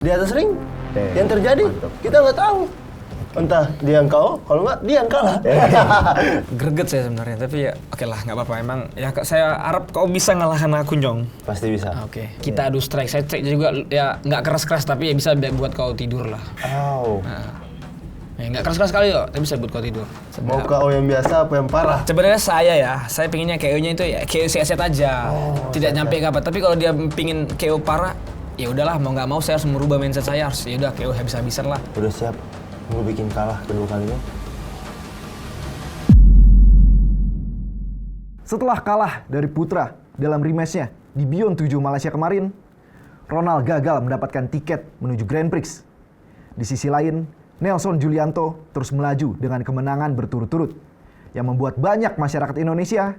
Di atas ring yang terjadi kita nggak tahu. Entah dia yang KO, kalau nggak dia yang kalah. Greget saya sebenarnya, tapi ya oke lah, nggak apa-apa. Emang ya saya harap kau bisa ngalahkan aku, Nyong. Pasti bisa. Oke. Kita adu strike. Saya strike juga ya nggak keras-keras, tapi ya bisa buat kau tidur lah. Ya, nggak keras-keras sekali kok, tapi bisa buat kau tidur. Mau KO yang biasa apa yang parah? Sebenarnya saya pengennya KO-nya itu ya KO set aja, tidak nyampe ke apa. Tapi kalau dia pingin KO parah, ya udahlah, mau nggak mau saya harus merubah mindset saya, harus ya udah KO habis-habisan lah. Udah siap mau bikin kalah kedua kalinya? Setelah kalah dari Putra dalam rematch-nya di Beyond 7 Malaysia kemarin, Ronald gagal mendapatkan tiket menuju Grand Prix. Di sisi lain, Nelson Julianto terus melaju dengan kemenangan berturut-turut, yang membuat banyak masyarakat Indonesia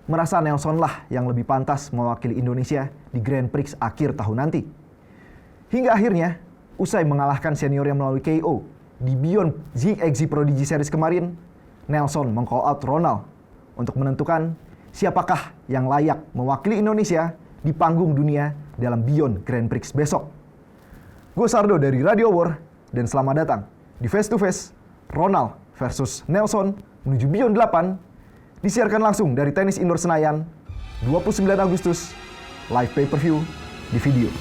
merasa Nelson lah yang lebih pantas mewakili Indonesia di Grand Prix akhir tahun nanti. Hingga akhirnya, usai mengalahkan seniornya melalui KO di Beyond ZXZ Prodigy Series kemarin, Nelson meng-call out Ronald untuk menentukan siapakah yang layak mewakili Indonesia di panggung dunia dalam Beyond Grand Prix besok. Gue Sardo dari Radio War, dan selamat datang di Face to Face Ronald versus Nelson menuju Beyond 8, disiarkan langsung dari Tenis Indoor Senayan 29 Agustus, live pay-per-view di video.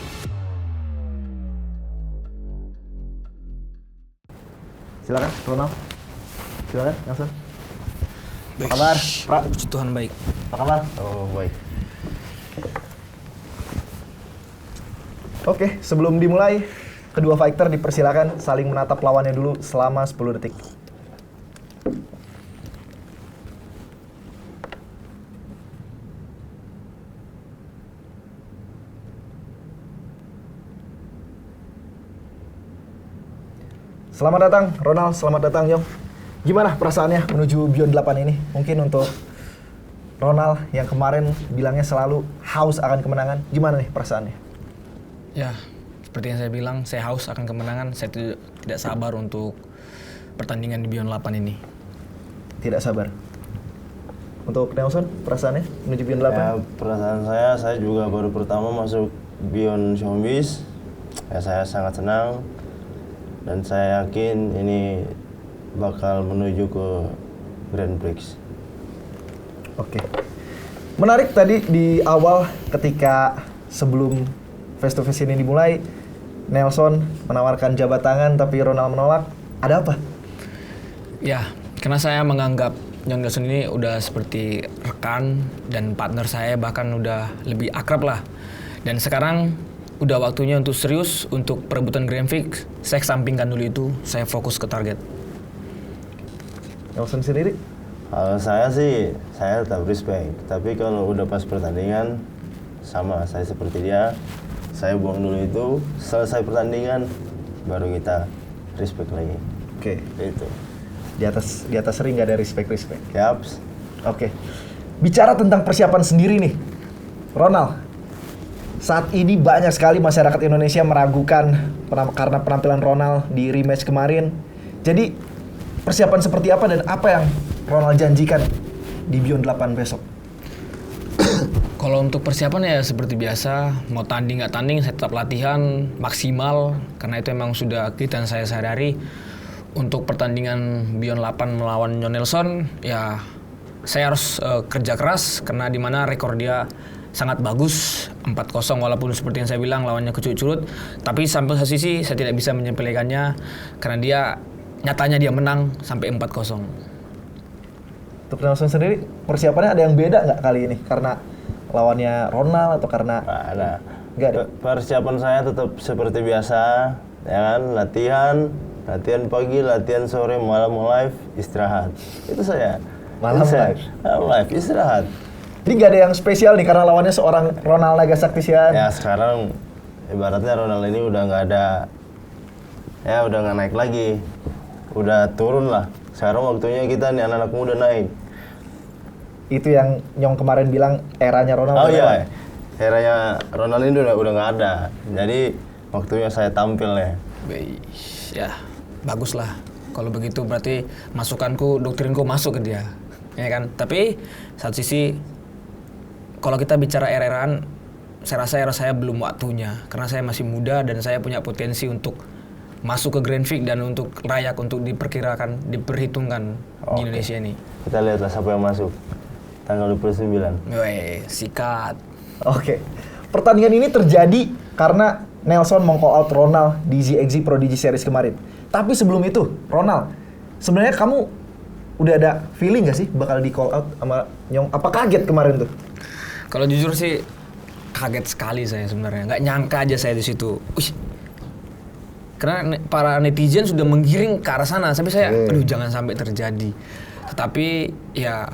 Silakan Ronald. Silakan Nelson. Baik. Apa kabar? Pra? Puji Tuhan baik. Apa kabar? Oh baik. Oke, sebelum dimulai, kedua fighter dipersilakan saling menatap lawannya dulu selama 10 detik. Selamat datang Ronald, selamat datang Yong. Gimana perasaannya menuju Beyond 8 ini? Mungkin untuk Ronald yang kemarin bilangnya selalu haus akan kemenangan, gimana nih perasaannya? Ya, seperti yang saya bilang, saya haus akan kemenangan. Saya tidak sabar untuk pertandingan di Beyond 8 ini. Tidak sabar. Untuk Nelson, perasaannya menuju Beyond 8? Ya, perasaan saya juga baru pertama masuk Beyond Showbiz. Ya, saya sangat senang dan saya yakin ini bakal menuju ke Grand Prix. Oke. Menarik tadi di awal ketika sebelum face to face ini dimulai, Nelson menawarkan jabat tangan tapi Ronald menolak. Ada apa? Ya, karena saya menganggap Nyong Nelson ini udah seperti rekan dan partner saya, bahkan udah lebih akrab lah. Dan sekarang udah waktunya untuk serius untuk perebutan Grand Prix. Saya kesampingkan dulu itu, saya fokus ke target. Nelson sendiri? Kalau saya sih, saya tetap respect. Tapi kalau udah pas pertandingan, sama saya seperti dia. Saya buang dulu itu, selesai pertandingan, baru kita respect lagi. Oke. Itu. Di atas ring gak ada respect. Yaps. Oke. Bicara tentang persiapan sendiri nih, Ronald. Saat ini banyak sekali masyarakat Indonesia meragukan karena penampilan Ronald di rematch kemarin. Jadi persiapan seperti apa dan apa yang Ronald janjikan di Beyond 8 besok? Kalau untuk persiapan ya seperti biasa, mau tanding nggak tanding, saya tetap latihan maksimal karena itu emang sudah kegiatan saya sehari-hari. Untuk pertandingan Beyond 8 melawan Nyong Nelson, ya saya harus kerja keras karena di mana rekor dia sangat bagus, 4-0 walaupun seperti yang saya bilang lawannya kecut-curut, tapi sampai satu sisi saya tidak bisa menyepelekannya karena dia nyatanya dia menang sampai 4-0. Untuk Nelson sendiri, persiapannya ada yang beda nggak kali ini? Karena lawannya Ronald atau karena... Nggak ada. Nggak ada? Persiapan saya tetap seperti biasa, ya kan? Latihan pagi, latihan sore, malam live, istirahat. Itu saya. Malam live? Malam live, istirahat. Jadi nggak ada yang spesial nih karena lawannya seorang Ronald Nagasaktisian. Ya sekarang ibaratnya Ronald ini udah nggak ada, ya udah nggak naik lagi, udah turun lah. Sekarang waktunya kita nih anak-anak muda naik. Itu yang Nyong kemarin bilang eranya Ronald. Oh iya, eranya Ronald ini udah nggak ada. Jadi waktunya saya tampil ya. Baik, ya bagus lah. Kalau begitu berarti masukanku, doktrinku masuk ke dia, ya kan? Tapi satu sisi, kalau kita bicara era-eraan, saya rasa era saya belum waktunya karena saya masih muda dan saya punya potensi untuk masuk ke Grand Prix dan untuk layak untuk diperhitungkan di Indonesia ini. Kita lihatlah siapa yang masuk tanggal 29. Weh, sikat. Oke. Pertandingan ini terjadi karena Nelson meng-call out Ronald di ZXZ Prodigy Series kemarin. Tapi sebelum itu, Ronald, sebenarnya kamu udah ada feeling gak sih bakal di-call out sama Nyong? Apa kaget kemarin tuh? Kalau jujur sih kaget sekali saya sebenarnya. Nggak nyangka aja saya di situ. Karena para netizen sudah menggiring ke arah sana sampai saya aduh jangan sampai terjadi. Tetapi ya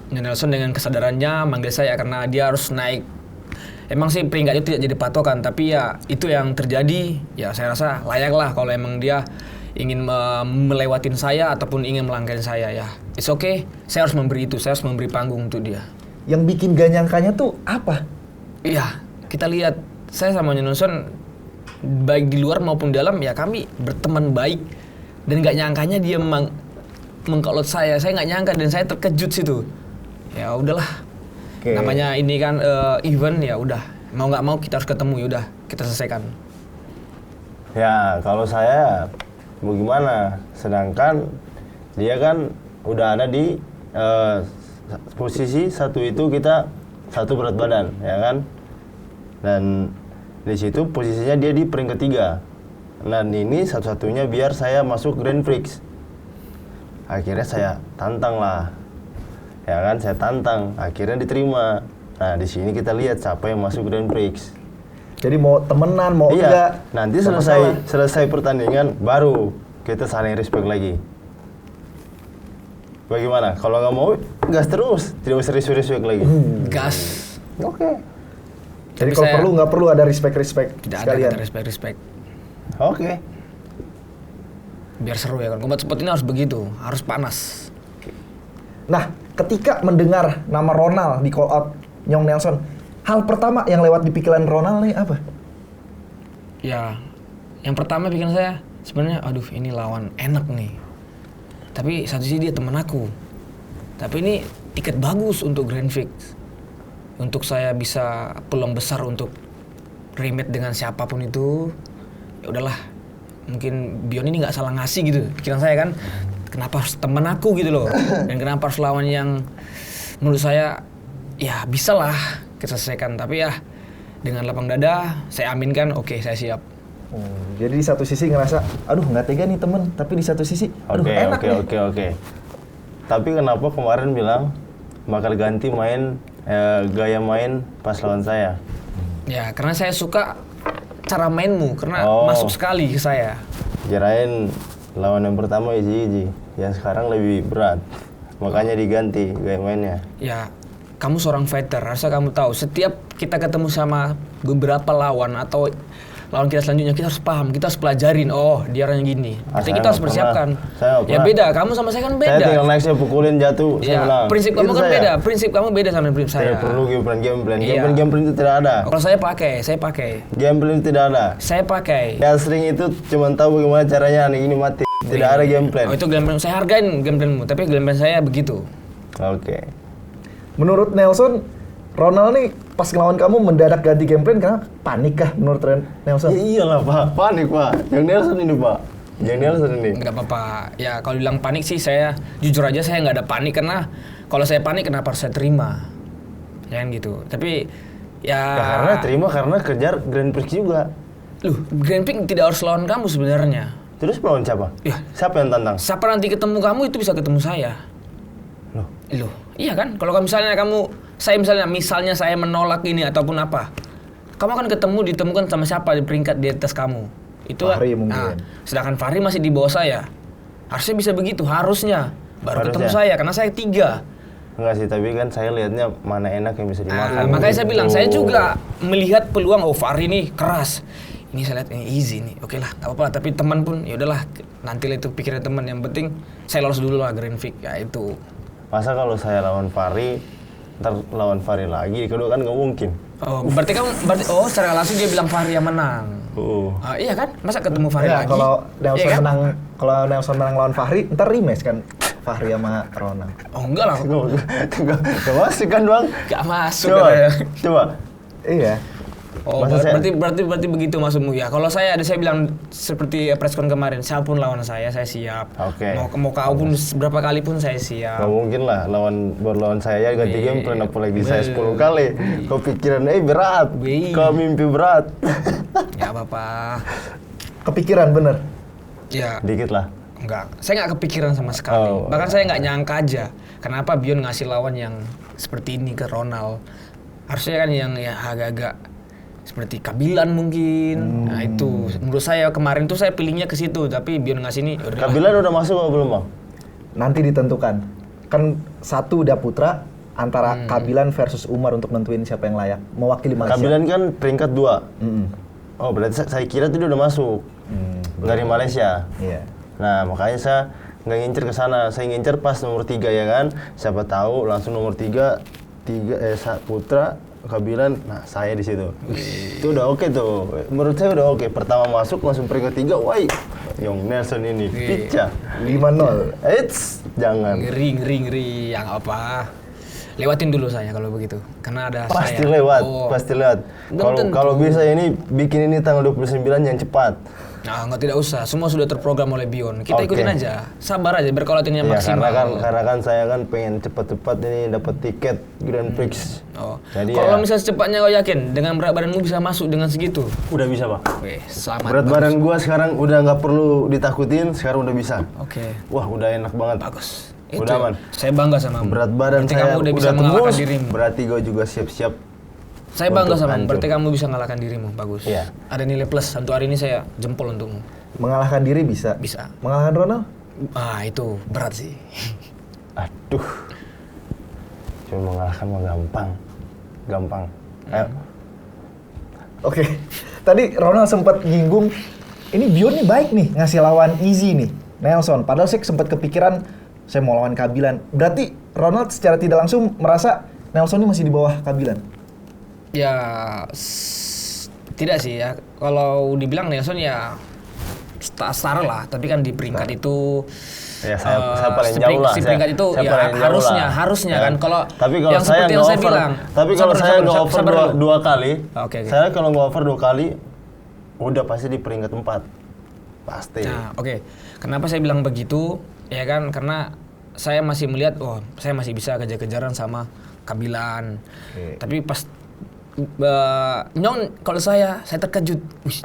Nelson dengan kesadarannya manggil saya karena dia harus naik. Emang sih peringkat itu tidak jadi patokan, tapi ya itu yang terjadi. Ya saya rasa layak lah kalau emang dia ingin melewatin saya ataupun ingin melangkahin saya ya. It's okay, saya harus memberi itu, saya harus memberi panggung untuk dia. Yang bikin gak nyangkanya tuh apa? Iya, kita lihat saya sama Nelson baik di luar maupun dalam ya kami berteman baik dan nggak nyangkanya dia mengkolot saya nggak nyangka dan saya terkejut situ. Ya udahlah, namanya ini kan event ya udah mau nggak mau kita harus ketemu ya udah kita selesaikan. Ya kalau saya mau gimana, sedangkan dia kan udah ada di posisi satu itu kita satu berat badan ya kan, dan di situ posisinya dia di peringkat 3. Dan ini satu-satunya biar saya masuk Grand Prix. Akhirnya saya tantang lah. Ya kan, saya tantang. Akhirnya diterima. Nah, di sini kita lihat siapa yang masuk Grand Prix. Jadi mau temenan, mau enggak. Nanti selesai pertandingan baru kita saling respect lagi. Bagaimana? Kalau nggak mau, gas terus. Tidak usah respect lagi. Gas. Oke. Jadi kalau nggak perlu ada respect tidak sekalian. ada respect. Oke. Biar seru ya kan. Kombat sport ini harus begitu, harus panas. Nah, ketika mendengar nama Ronald di call out Nyong Nelson, hal pertama yang lewat di pikiran Ronald nih apa? Ya, yang pertama pikiran saya sebenarnya, aduh ini lawan enak nih. Tapi satu sisi dia teman aku. Tapi ini tiket bagus untuk Grand Prix. Untuk saya bisa peluang besar untuk rematch dengan siapapun itu, ya udahlah. Mungkin Bion ini nggak salah ngasih gitu. Pikiran saya kan, kenapa harus temen aku gitu loh. Dan kenapa harus lawan yang menurut saya, ya bisa lah kita selesaikan. Tapi ya dengan lapang dada, saya aminkan, oke saya siap. Jadi di satu sisi ngerasa, aduh nggak tega nih temen. Tapi di satu sisi, aduh enak nih. Oke. Tapi kenapa kemarin bilang bakal ganti gaya main pas lawan saya? Ya karena saya suka cara mainmu, karena masuk sekali ke saya. Kirain lawan yang pertama easy, yang sekarang lebih berat, makanya diganti gaya mainnya. Ya kamu seorang fighter, harusnya kamu tahu setiap kita ketemu sama beberapa lawan atau lawan kita selanjutnya, kita harus paham, kita harus pelajarin, oh dia orangnya gini. Berarti kita harus persiapkan. Ya beda, kamu sama saya kan beda. Saya tinggal naik, saya pukulin, jatuh, saya menang. Prinsip kamu kan beda, prinsip kamu beda sama prinsip saya. Tidak perlu game plan itu tidak ada. Kalau saya pakai. Game plan itu tidak ada. Saya pakai. Yang sering itu cuma tahu bagaimana caranya ini mati. Tidak ada game plan. Oh itu game plan, saya hargain game planmu, tapi game plan saya begitu. Oke. Menurut Nelson, Ronald nih pas ngelawan kamu mendadak ganti game plan karena panik kah menurut Nelson? Ya iyalah Pak, panik Pak. Yang Nelson ini Pak. Nggak apa-apa. Ya kalau bilang panik sih saya jujur aja saya nggak ada panik karena kalau saya panik kenapa harus saya terima? Ya kan gitu. Tapi ya karena kejar Grand Prix juga. Loh, Grand Prix tidak harus lawan kamu sebenarnya. Terus melawan siapa? Ya. Siapa yang tantang? Siapa nanti ketemu kamu itu bisa ketemu saya. Loh, iya kan? Kalau misalnya misalnya saya menolak ini ataupun apa, kamu akan ditemukan sama siapa di peringkat di atas kamu? Itu Fahri mungkin. Sedangkan Fahri masih di bawah saya. Harusnya bisa begitu, harusnya. Baru ketemu saya, karena saya 3. Enggak sih, tapi kan saya lihatnya mana enak yang bisa dimakan. Makanya saya bilang, saya juga melihat peluang, Fahri ini keras. Ini saya lihat ini easy nih, oke lah, nggak apa-apa. Tapi teman pun, ya udahlah, nanti itu pikirnya teman. Yang penting saya lolos dulu lah Grand Prix, ya itu. Masa kalau saya lawan Fahri, ntar lawan Fahri lagi, kedua kan nggak mungkin. Oh, berarti secara langsung dia bilang Fahri yang menang. Iya kan? Masa ketemu Fahri lagi? Kalau Nelson menang lawan Fahri, ntar rematch kan Fahri sama Ronald. Oh enggak lah. Gak masuk kan Bang? Gak masuk. Coba. Iya. Oh, Masa berarti begitu maksudmu ya. Kalau saya bilang seperti preskon kemarin, siapapun lawan saya siap. Oke. Mau kau pun berapa kali pun saya siap. Nggak mungkin lah lawan saya ganti game plan apalagi saya 10 kali. Kau pikiran berat. Kau mimpi berat. Ya apa-apa. Kepikiran bener. Ya. Dikit lah. Enggak, saya nggak kepikiran sama sekali. Oh. Bahkan saya nggak nyangka aja. Kenapa Bion ngasih lawan yang seperti ini ke Ronald? Harusnya kan yang ya agak-agak seperti Kabilan mungkin. Nah itu, menurut saya kemarin tuh saya pilihnya ke situ. Tapi Bion ngasih ini. Kabilan udah masuk atau belum bang? Nanti ditentukan. Kan satu udah putra antara Kabilan versus Umar untuk nentuin siapa yang layak mewakili Malaysia. Kabilan kan peringkat 2. Oh berarti saya kira itu dia udah masuk dari Malaysia. Iya. Nah makanya saya nggak ngincer ke sana. Saya ngincer pas nomor 3 ya kan. Siapa tahu langsung nomor 3 putra Kabilan. Nah saya di situ. Itu udah oke tuh. Menurut saya udah oke. Pertama masuk langsung peringkat 3. Wah, Yong Nelson ini picah 5-0. Eits, jangan. Ngeri. Yang apa? Lewatin dulu saya kalau begitu. Karena ada Pasti saya. lewat, Oh. pasti lewat. Belum tentu. Kalau bisa ini bikin ini tanggal 29 yang cepat. Nah, tidak usah. Semua sudah terprogram oleh Bion. Kita Oke. ikutin aja. Sabar aja biar kualitasnya Ya, maksimal. karena kan saya kan pengen cepat-cepat ini dapat tiket Grand Prix. Oh. Jadi Kalau ya, misalnya secepatnya kau yakin dengan berat badanmu bisa masuk dengan segitu? udah bisa pak. Weh, selamat. Berat badan gua sekarang udah nggak perlu ditakutin, sekarang udah bisa. Oke. Wah udah enak banget. Bagus. Udah aman. Saya bangga sama Berat badan berarti saya kamu udah bisa udah mengalahkan tembus, dirimu. berarti gua juga siap-siap. Saya bangga untuk sama hancur. berarti kamu bisa mengalahkan dirimu. Bagus. Iya. Ada nilai plus untuk hari ini saya jempol untukmu. Mengalahkan diri bisa. Bisa. Mengalahkan Ronald? Ah, itu berat sih. Aduh. Cuma mengalahkan mah gampang. Ayo. Oke. Tadi Ronald sempat nyinggung ini Bion nih baik nih ngasih lawan easy nih, Nelson. Padahal saya sempat kepikiran saya mau lawan Kabilan. Berarti Ronald secara tidak langsung merasa Nelson ini masih di bawah Kabilan. Ya tidak sih ya. Kalau dibilang Nelson ya setara lah, tapi kan di peringkat itu Ya saya paling jauh lah. Si peringkat itu saya ya paling jauh harusnya lah. kan. Kalau tapi kalau yang saya seperti yang nggak saya over, bilang. tapi kalau saya nggak over sabar dulu. dua kali, Oke. saya kalau nggak over 2 kali, udah pasti di peringkat 4. Pasti. Nah, oke. Kenapa saya bilang begitu? Ya kan karena saya masih melihat, saya masih bisa kejar-kejaran sama Kabilan. Oke. Tapi pas Nyong, kalau saya terkejut. Wih,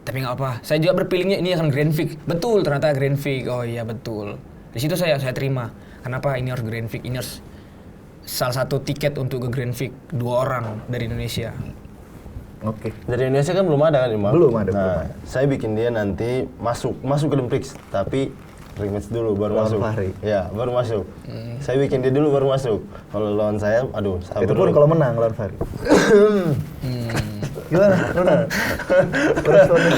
tapi nggak apa. Saya juga berpilihnya ini akan Grand Prix. Betul, ternyata Grand Prix. Oh iya betul. Di situ saya terima. Kenapa ini harus Grand Prix? Ini harus salah satu tiket untuk ke Grand Prix 2 orang dari Indonesia. Oke. Dari Indonesia kan belum ada kan, Imam? Belum ada, Nah, belum ada. saya bikin dia nanti masuk ke Grand Prix, tapi rematch dulu baru Lawan masuk. Fahri. Ya, baru masuk. Saya bikin dia dulu baru masuk. Kalau lawan saya, aduh, sabar Itu pun dulu. kalau menang lawan Fahri. Gimana, Ronald? Responnya?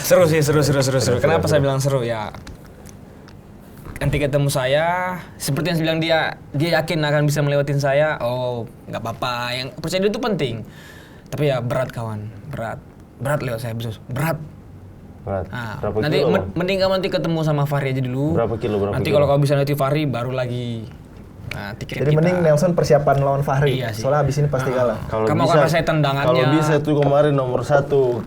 Seru sih, seru. Kenapa saya bilang seru ya? Nanti ketemu saya, seperti yang saya bilang dia yakin akan bisa melewatin saya. Oh, nggak apa-apa. Yang percaya diri itu penting. Tapi ya berat kawan, berat lewat saya berat. Berat. Nah, Berapa nanti kilo, Bang? mending kamu nanti ketemu sama Fahri aja dulu. Berapa kilo? Nanti kalau kau bisa nanti Fahri baru lagi. Nah, tiket Jadi kita. mending Nelson persiapan lawan Fahri. Iya sih. Soalnya abis ini pasti kalah. Kamu akan rasain tendangannya. Kalau bisa tuh kemarin nomor 1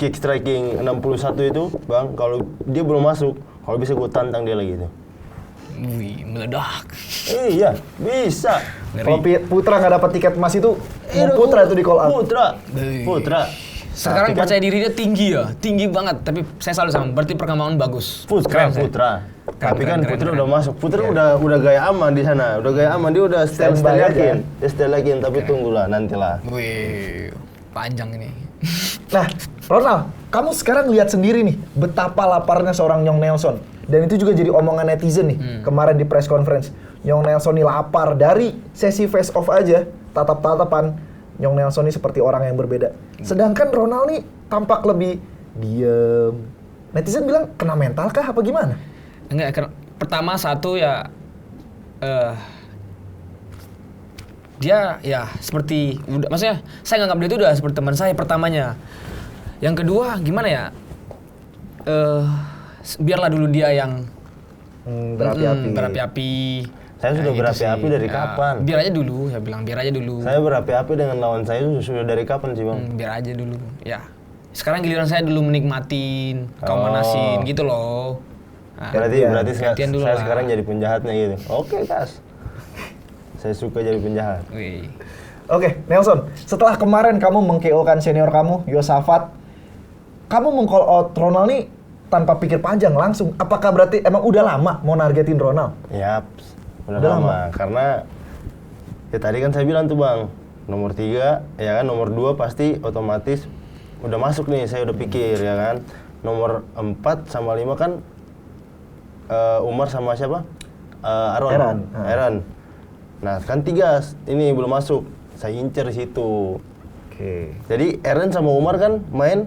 kick striking 61 itu, Bang, kalau dia belum masuk, kalau bisa gue tantang dia lagi itu. Wih, meledak. Iya, bisa. Kalau Putra nggak dapat tiket emas itu, mau Putra itu di call out. Putra. Sekarang Tapi kan percaya dirinya tinggi ya, tinggi banget. Tapi saya selalu sama, berarti perkembangan bagus. Keren, saya. Putra. Tapi kan keren, Putra keren. udah masuk. Putra udah gaya aman di sana. Udah gaya aman, dia udah style Standby aja. yakin. Dia style yakin, tapi tunggulah nantilah. Wih, panjang ini. Nah, Ronald, kamu sekarang lihat sendiri nih betapa laparnya seorang Nyong Nelson. Dan itu juga jadi omongan netizen nih kemarin di press conference. Nyong Nelson nih lapar dari sesi face off aja, tatap-tatapan. Nyong Nelson ini seperti orang yang berbeda. Sedangkan Ronald nih tampak lebih diem. Netizen bilang kena mental kah apa gimana? Enggak, pertama satu ya dia ya seperti maksudnya saya nganggap dia itu udah seperti teman saya pertamanya. Yang kedua gimana ya? Biarlah dulu dia yang Berapi-api. berapi-api. Saya sudah gitu berapi-api sih. dari kapan? Biar aja dulu, saya bilang biar aja dulu. Saya berapi-api dengan lawan saya itu sudah dari kapan sih bang? Biar aja dulu. Ya. Sekarang giliran saya dulu menikmatin, kau manasin gitu loh. Nah, Berarti gantian dulu saya lah. sekarang jadi penjahatnya gitu. Oke Kas. Saya suka jadi penjahat. Wih. Oke, Nelson, setelah kemarin kamu meng-KO-kan senior kamu, Yosafat, kamu meng-call out Ronald nih tanpa pikir panjang langsung. Apakah berarti emang udah lama mau nargetin Ronald? Yap, udah Udah lama. Karena ya tadi kan saya bilang tuh bang, nomor 3, ya kan nomor 2 pasti otomatis udah masuk nih, saya udah pikir ya kan. Nomor 4 sama 5 kan Umar sama siapa? Aaron. Aaron. Nah kan 3 ini belum masuk, saya incer di situ. Oke. Jadi Aaron sama Umar kan main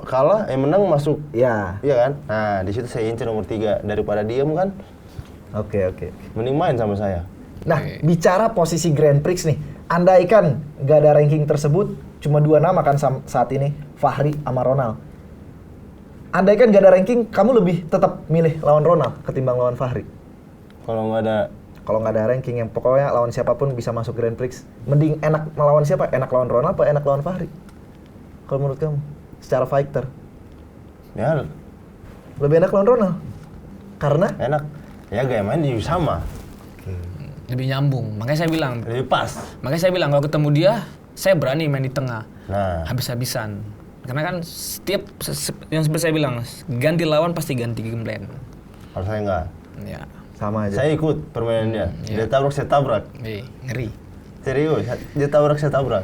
kalah, menang masuk. Ya. Iya kan? Nah di situ saya incer nomor 3 daripada diem kan, Oke. mending main sama saya. Nah, bicara posisi Grand Prix nih, andaikan gak ada ranking tersebut, cuma 2 nama kan saat ini, Fahri sama Ronald. Andaikan gak ada ranking, kamu lebih tetap milih lawan Ronald ketimbang lawan Fahri? Kalau nggak ada, Kalau nggak ada ranking, yang pokoknya lawan siapapun bisa masuk Grand Prix, mending enak melawan siapa? Enak lawan Ronald apa enak lawan Fahri? Kalau menurut kamu, secara fighter, ya lebih enak lawan Ronald? Karena? enak. Ya gaya main juga sama, Lebih nyambung. Makanya saya bilang, lebih pas. kalau ketemu dia, saya berani main di tengah. Nah, Habis-habisan. Karena kan yang seperti saya bilang, ganti lawan pasti ganti game plan. kalau saya nggak. Ya. Sama aja. Saya ikut permainan dia. Dia tabrak, saya tabrak. Ngeri. Serius, dia tabrak, saya tabrak.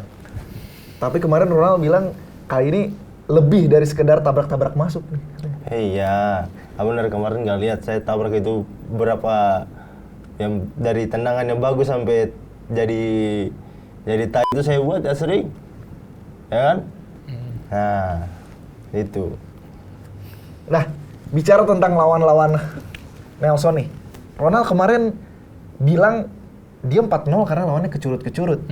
Tapi kemarin Ronald bilang kali ini lebih dari sekedar tabrak-tabrak masuk nih. Iya, benar kemarin nggak lihat saya tabrak itu berapa yang dari tendangan yang bagus sampai jadi tai itu saya buat ya sering, ya kan? Nah, itu. Nah, bicara tentang lawan-lawan Nelson nih. Ronald kemarin bilang dia 4-0 karena lawannya kecurut-kecurut.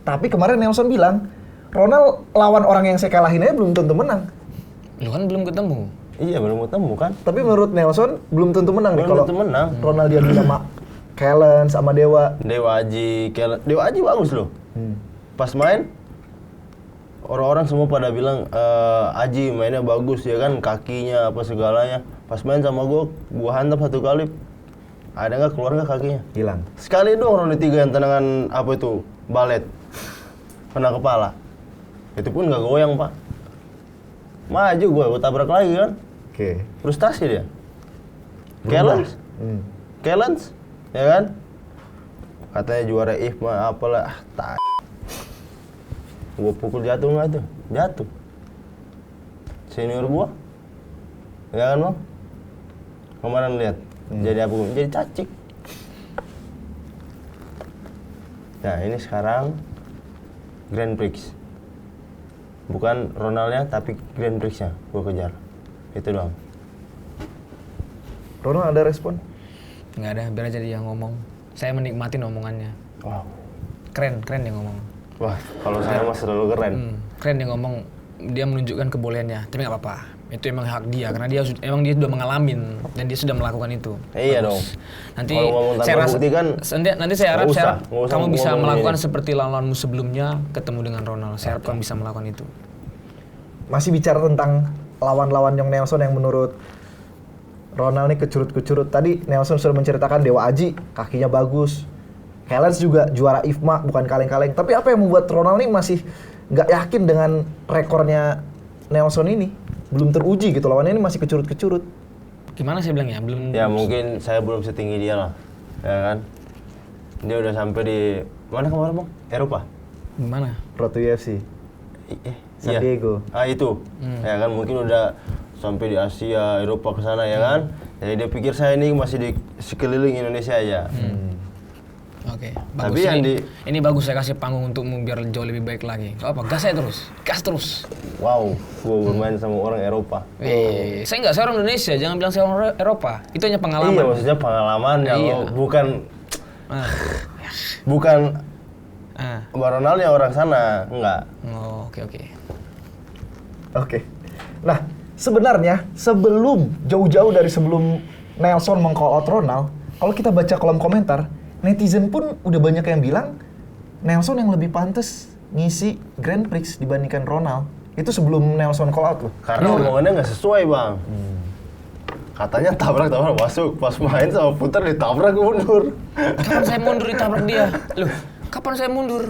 Tapi kemarin Nelson bilang, Ronald lawan orang yang saya kalahin aja belum tentu menang. Lu kan belum ketemu. Iya, belum ketemu kan? Tapi menurut Nelson belum tentu menang nih Belum kalau tentu menang. Ronald dia sama Kellen sama Dewa. Dewa Aji bagus loh. Pas main, orang-orang semua pada bilang Aji mainnya bagus ya kan, kakinya apa segalanya. Pas main sama gua hantam 1 kali, ada nggak keluar nggak kakinya? Hilang. Sekali doang ronde 3 yang tendangan apa itu, balet, kena kepala. Itu pun nggak goyang pak. Maju gua tabrak lagi kan. Oke. Frustasi dia. Berubah. Kellens, ya kan? Katanya juara IFMA apalah, gua pukul jatuh nggak tuh? Jatuh. Senior gua, ya kan bang? Kemarin lihat, jadi apa? Jadi cacik. Nah ini sekarang Grand Prix. Bukan Ronaldnya tapi Grand Prix-nya gua kejar. Itu doang. Ronald ada respon? Nggak ada, biar aja dia ngomong. Saya menikmatin omongannya. Wow. Keren dia ngomong. Wah, kalau saya mah selalu keren. Keren dia ngomong, dia menunjukkan kebolehannya. Tapi nggak apa-apa, itu emang hak dia karena dia sudah mengalamin dan dia sudah melakukan itu. Iya dong. Nanti Kalau ngomong tanpa saya rasa bukti kan, nanti saya harap nggak usah kamu bisa ngomong melakukan ini. seperti lawan-lawanmu sebelumnya ketemu dengan Ronald. Saya harap kamu bisa melakukan itu. Masih bicara tentang lawan-lawan yang Nelson yang menurut Ronald nih kecurut-kecurut. Tadi Nelson sudah menceritakan Dewa Aji, kakinya bagus. Kellens juga juara IFMA, bukan kaleng-kaleng. Tapi apa yang membuat Ronald nih masih nggak yakin dengan rekornya Nelson ini? Belum teruji gitu, lawannya ini masih kecurut-kecurut. Gimana saya bilang ya? Belum. ya mungkin saya belum setinggi dia lah, ya kan? Dia udah sampai di mana kemarin bang? Eropa? Gimana? Road to UFC. San Iya. Diego. Itu, ya kan mungkin udah sampai di Asia, Eropa ke sana ya kan? Jadi dia pikir saya ini masih di sekeliling Indonesia aja. Oke, Tapi bagus. yang Ini bagus, saya kasih panggung untukmu biar jauh lebih baik lagi. Gak apa, gas terus. Wow, gua bermain sama orang Eropa. Saya orang Indonesia, jangan bilang saya orang Eropa. Itu hanya pengalaman. Iya, maksudnya pengalaman ya, Iya. lo. bukan Ah. Bang Ronald ya orang sana, enggak. Oh, oke. Oke. Nah, sebenarnya jauh-jauh dari sebelum Nelson meng-call out Ronald, kalau kita baca kolom komentar, netizen pun udah banyak yang bilang Nelson yang lebih pantas ngisi Grand Prix dibandingkan Ronald. Itu sebelum Nelson call out loh. Karena omongannya nggak sesuai bang. Katanya tabrak masuk, pas main sama Putra ditabrak mundur. Kapan saya mundur ditabrak dia? Loh, kapan saya mundur?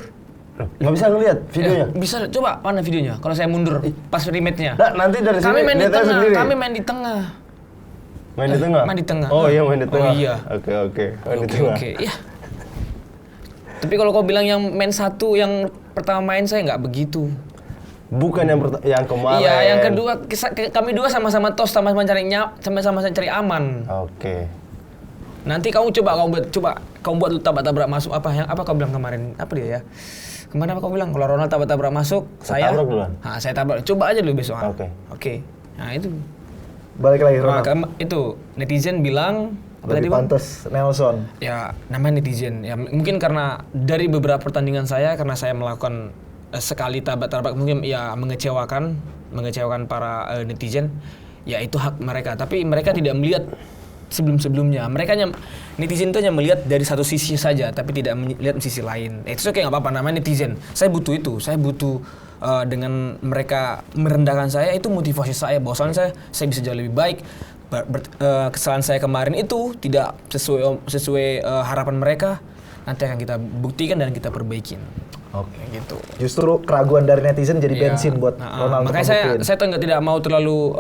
Nggak bisa ngeliat videonya. Bisa, coba mana videonya? Kalau saya mundur pas rematch-nya. Nah, nanti dari Kami sini main di lihat aja tengah, sendiri. kami main di tengah. Main di tengah? Main di tengah. Oh iya main di tengah. Oh iya. Oke. Main di tengah. Oke, iya. Tapi kalau kau bilang yang main satu, yang pertama main saya nggak begitu. Bukan yang kemarin. Iya, yang kedua kami dua sama-sama tos, sama-sama cari aman. Oke. Nanti kamu kamu buat lu tabrak masuk apa kau bilang kemarin? Apa dia ya? Kemarin apa kau bilang? Kalau Ronald tabrak masuk, saya tabrak duluan. Saya tabrak. Coba aja dulu besok. Oke. Nah, itu. Balik lagi Ronald. Itu netizen bilang lebih pantas Nelson. Ya, namanya netizen. Ya mungkin karena dari beberapa pertandingan saya, karena saya melakukan sekali tabrak mungkin ya mengecewakan para netizen. Ya itu hak mereka. Tapi mereka tidak melihat sebelum-sebelumnya. Netizen itu hanya melihat dari satu sisi saja, tapi tidak melihat sisi lain. Itu oke, nggak apa-apa, namanya netizen. Saya butuh itu. Saya butuh dengan mereka merendahkan saya, itu motivasi saya. Bahwasannya saya bisa jauh lebih baik. Kesalahan saya kemarin itu tidak sesuai harapan mereka. Nanti akan kita buktikan dan kita perbaikin. Oke. Gitu. Justru keraguan dari netizen jadi bensin buat Ronald. Makanya saya tidak mau terlalu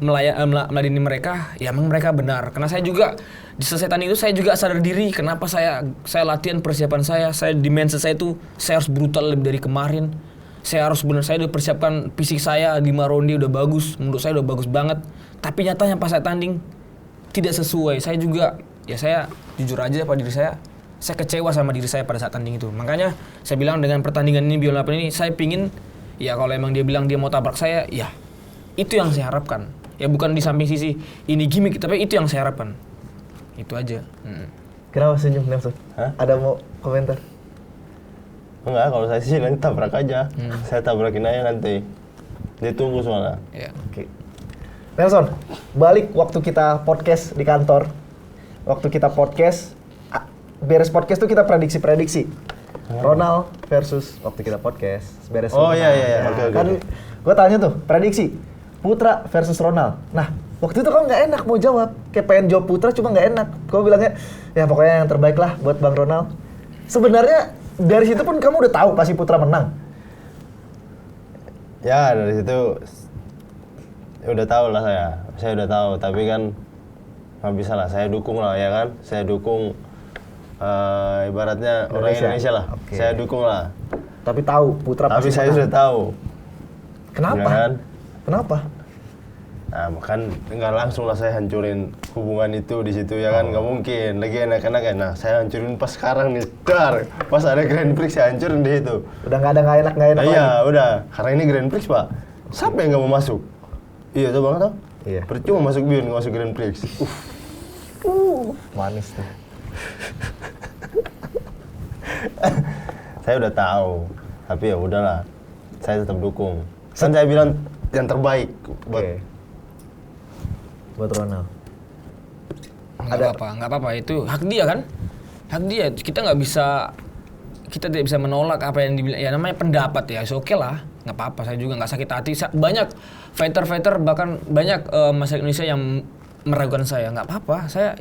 meladeni mereka. Ya memang mereka benar. Karena saya juga di selesai tanding itu saya juga sadar diri kenapa saya latihan persiapan saya di mindset saya itu saya harus brutal lebih dari kemarin. Saya udah persiapkan fisik saya 5 ronde udah bagus, menurut saya udah bagus banget. Tapi nyatanya pas saya tanding tidak sesuai. Saya juga saya jujur aja pada diri saya kecewa sama diri saya pada saat tanding itu. Makanya saya bilang dengan pertandingan ini Beyond 8 ini saya pingin ya kalau emang dia bilang dia mau tabrak saya, ya itu yang saya harapkan. Ya bukan di samping sisi ini gimmick, tapi itu yang saya harapkan. Itu aja. Kenapa senyum Nelson? Hah? Ada mau komentar? Enggak, kalau saya sih nanti tabrak aja. Saya tabrakin aja nanti. Dia tunggu soalnya. Ya. Oke. Nelson, balik waktu kita podcast di kantor. Waktu kita podcast, beres podcast tuh kita prediksi-prediksi. Ronald versus waktu kita podcast. Beres. Oh iya. Oke. Kan gue tanya tuh, prediksi Putra versus Ronald. Nah, waktu itu kau nggak enak mau jawab. Kayak pengen jawab Putra cuma nggak enak. Kau bilangnya, ya pokoknya yang terbaik lah buat Bang Ronald. Sebenarnya dari situ pun kamu udah tahu pasti Putra menang. Ya dari situ udah tahu lah saya udah tahu, tapi kan nggak bisa lah, saya dukung lah ya kan, saya dukung ibaratnya orang Indonesia lah, saya dukung lah. Tapi tahu Putra tapi pasti saya menang. sudah tahu. Kenapa? Ya kan? Kenapa? Nah kan nggak langsung lah saya hancurin hubungan itu di situ ya kan, nggak mungkin. Lagi enak-enak kan, nah saya hancurin pas sekarang nih, pas ada Grand Prix saya hancurin di situ. Udah nggak enak Nah, lagi. iya udah, karena ini Grand Prix pak, siapa yang nggak mau masuk? Iya tuh bang tau? Iya. Percuma masuk Beyond nggak masuk Grand Prix. Manis tuh. Saya udah tahu, tapi ya udahlah, saya tetap dukung. Kan saya bilang yang terbaik buat buat Ronald. Nggak apa-apa, itu hak dia kan, hak dia. Kita tidak bisa menolak apa yang dibilang. Ya namanya pendapat ya, oke lah, nggak apa-apa. Saya juga nggak sakit hati. Banyak fighter bahkan banyak masyarakat Indonesia yang meragukan saya. Nggak apa-apa, saya